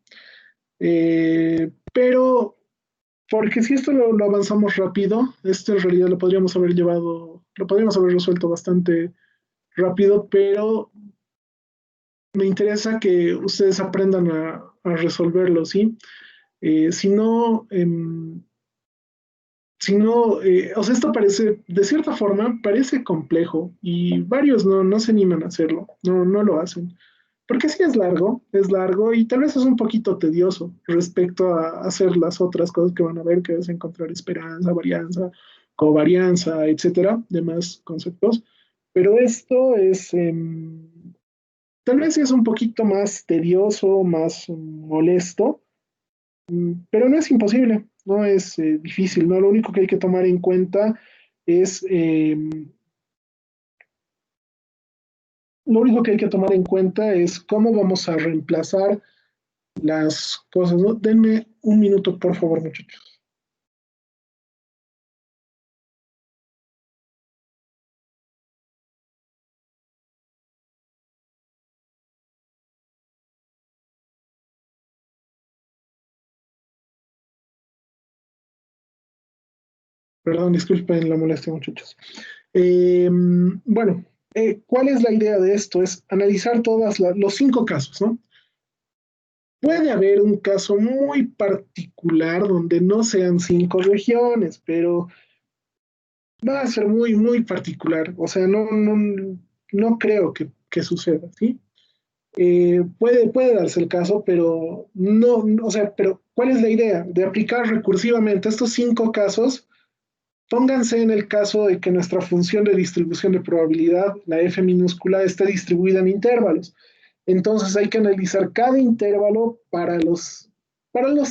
pero porque si esto lo avanzamos rápido, esto en realidad lo podríamos haber resuelto bastante rápido, pero me interesa que ustedes aprendan a resolverlo, ¿sí? Si no, o sea, esto parece, de cierta forma, parece complejo y varios no se animan a hacerlo, no lo hacen. Porque sí es largo y tal vez es un poquito tedioso respecto a hacer las otras cosas que van a ver, que es encontrar esperanza, varianza, covarianza, etcétera, demás conceptos. Pero esto es, tal vez sí es un poquito más tedioso, más molesto, pero no es imposible, no es difícil, ¿no? Lo único que hay que tomar en cuenta es, lo único que hay que tomar en cuenta es cómo vamos a reemplazar las cosas, ¿no? Denme un minuto, por favor, muchachos. Perdón, disculpen la molestia, muchachos. Bueno, ¿cuál es la idea de esto? Es analizar los 5 casos, ¿no? Puede haber un caso muy particular donde no sean 5 regiones, pero va a ser muy particular. O sea, no creo que suceda, ¿sí? Puede darse el caso, pero o sea, pero ¿cuál es la idea? De aplicar recursivamente estos 5 casos. Pónganse en el caso de que nuestra función de distribución de probabilidad, la f minúscula, esté distribuida en intervalos. Entonces hay que analizar cada intervalo para los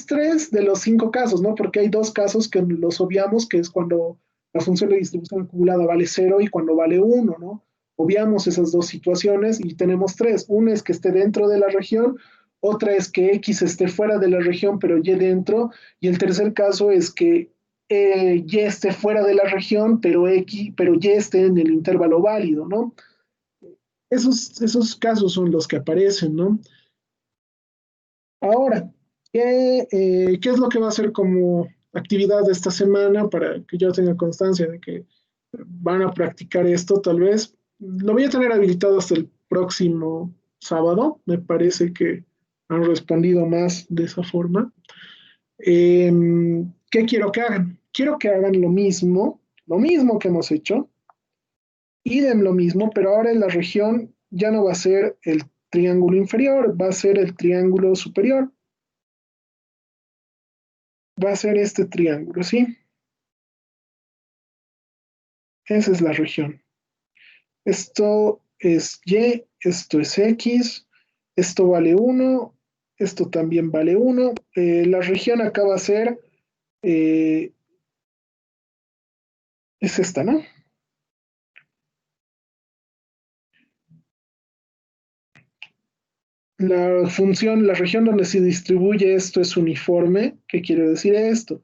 3 de los 5 casos, ¿no? Porque hay 2 casos que los obviamos, que es cuando la función de distribución acumulada vale 0 y cuando vale 1, ¿no? Obviamos esas 2 situaciones y tenemos 3. Una es que esté dentro de la región, otra es que X esté fuera de la región, pero Y dentro, y el tercer caso es que Y esté fuera de la región, pero Y esté en el intervalo válido, ¿no? Esos casos son los que aparecen, ¿no? Ahora, ¿qué es lo que va a hacer como actividad de esta semana para que yo tenga constancia de que van a practicar esto? Tal vez lo voy a tener habilitado hasta el próximo sábado. Me parece que han respondido más de esa forma. Eh, ¿Qué quiero que hagan? Quiero que hagan lo mismo que hemos hecho, idem lo mismo, pero ahora en la región ya no va a ser el triángulo inferior, va a ser el triángulo superior, va a ser este triángulo, ¿sí? Esa es la región. Esto es Y, esto es X, esto vale 1, esto también vale 1. La región acá va a ser Es esta, ¿no? La función, la región donde se distribuye esto es uniforme. ¿Qué quiere decir esto?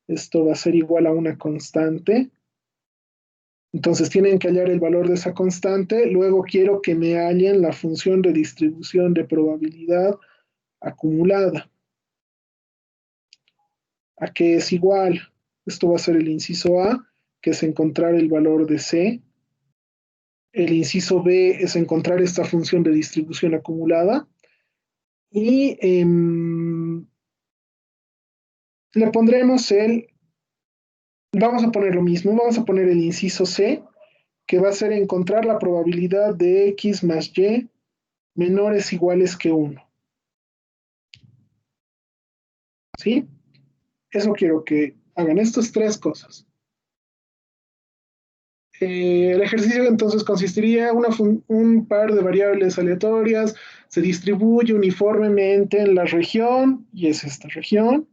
Esto va a ser igual a una constante. Entonces tienen que hallar el valor de esa constante. Luego quiero que me hallen la función de distribución de probabilidad acumulada. ¿A qué es igual? Esto va a ser el inciso A, que es encontrar el valor de C. El inciso B es encontrar esta función de distribución acumulada. Y le pondremos vamos a poner lo mismo, vamos a poner el inciso C, que va a ser encontrar la probabilidad de X más Y menores iguales que 1. ¿Sí? Eso quiero que hagan estas tres cosas. El ejercicio entonces consistiría en un par de variables aleatorias, se distribuye uniformemente en la región, y es esta región,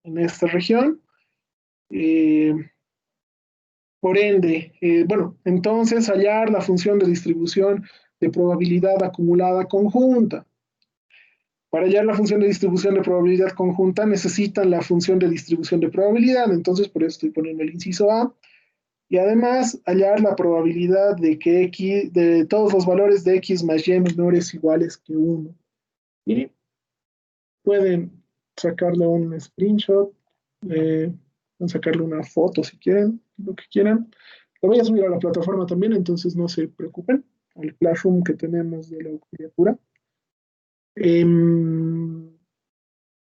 en esta región. Eh, por ende, bueno, entonces hallar la función de distribución de probabilidad acumulada conjunta. Para hallar la función de distribución de probabilidad conjunta necesitan la función de distribución de probabilidad, entonces por eso estoy poniendo el inciso A. Y además hallar la probabilidad de que X, de todos los valores de X más Y menores iguales que 1. Y pueden sacarle un screenshot, pueden sacarle una foto si quieren, lo que quieran. Lo voy a subir a la plataforma también, entonces no se preocupen, al Classroom que tenemos de la criatura.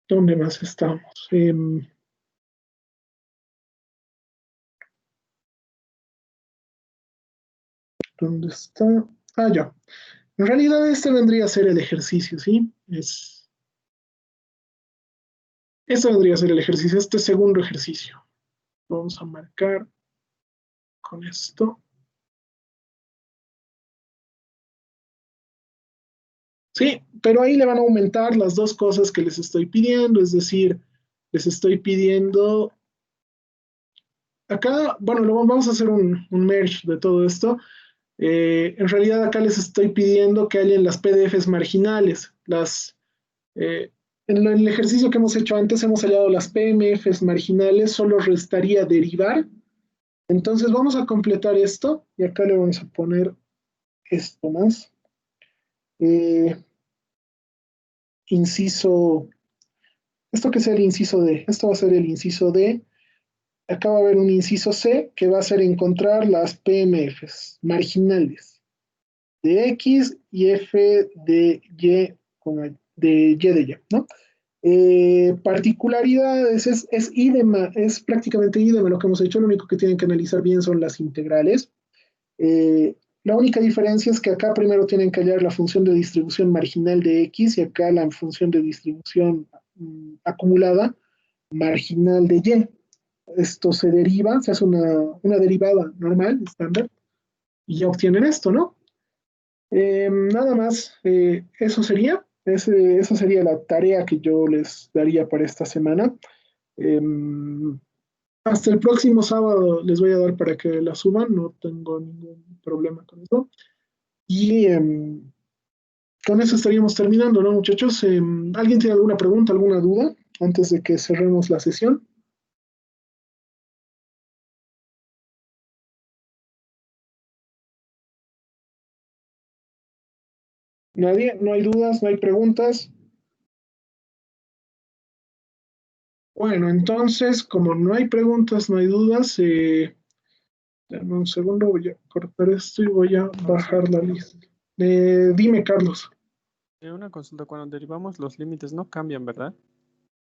¿Dónde más estamos? ¿Dónde está? Ah, ya. En realidad este vendría a ser el ejercicio, ¿sí? Este vendría a ser el ejercicio, este segundo ejercicio. Vamos a marcar con esto. Sí, pero ahí le van a aumentar las dos cosas que les estoy pidiendo, es decir, les estoy pidiendo, acá, bueno, vamos a hacer un merge de todo esto. En realidad acá les estoy pidiendo que hallen las PDFs marginales. En el ejercicio que hemos hecho antes hemos hallado las PMFs marginales, solo restaría derivar. Entonces vamos a completar esto y acá le vamos a poner esto más. Eh, inciso, esto que sea el inciso D, esto va a ser el inciso D. Acá va a haber un inciso C que va a ser encontrar las PMFs marginales de X y F de Y, de Y, ¿no? Particularidades, es prácticamente idem lo que hemos hecho, lo único que tienen que analizar bien son las integrales. La única diferencia es que acá primero tienen que hallar la función de distribución marginal de X y acá la función de distribución acumulada marginal de Y. Esto se deriva, se hace una derivada normal, estándar, y ya obtienen esto, ¿no? Nada más, esa sería la tarea que yo les daría para esta semana. Eh, hasta el próximo sábado les voy a dar para que la suban, no tengo ningún problema con eso. Y con eso estaríamos terminando, ¿no, muchachos? ¿Alguien tiene alguna pregunta, alguna duda antes de que cerremos la sesión? ¿Nadie? ¿No hay dudas? ¿No hay preguntas? Bueno, entonces, como no hay preguntas, no hay dudas, dame un segundo, voy a cortar esto y voy a bajar la lista. Dime, Carlos. Una consulta, cuando derivamos los límites no cambian, ¿verdad?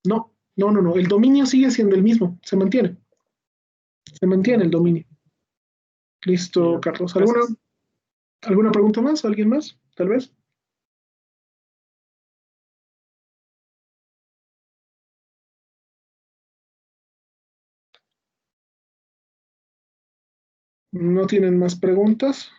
No, no, no, no. El dominio sigue siendo el mismo. Se mantiene. Se mantiene el Ok, dominio. Listo, ok, Carlos. gracias. ¿Alguna pregunta más? ¿Alguien más? Tal vez. ¿No tienen más preguntas?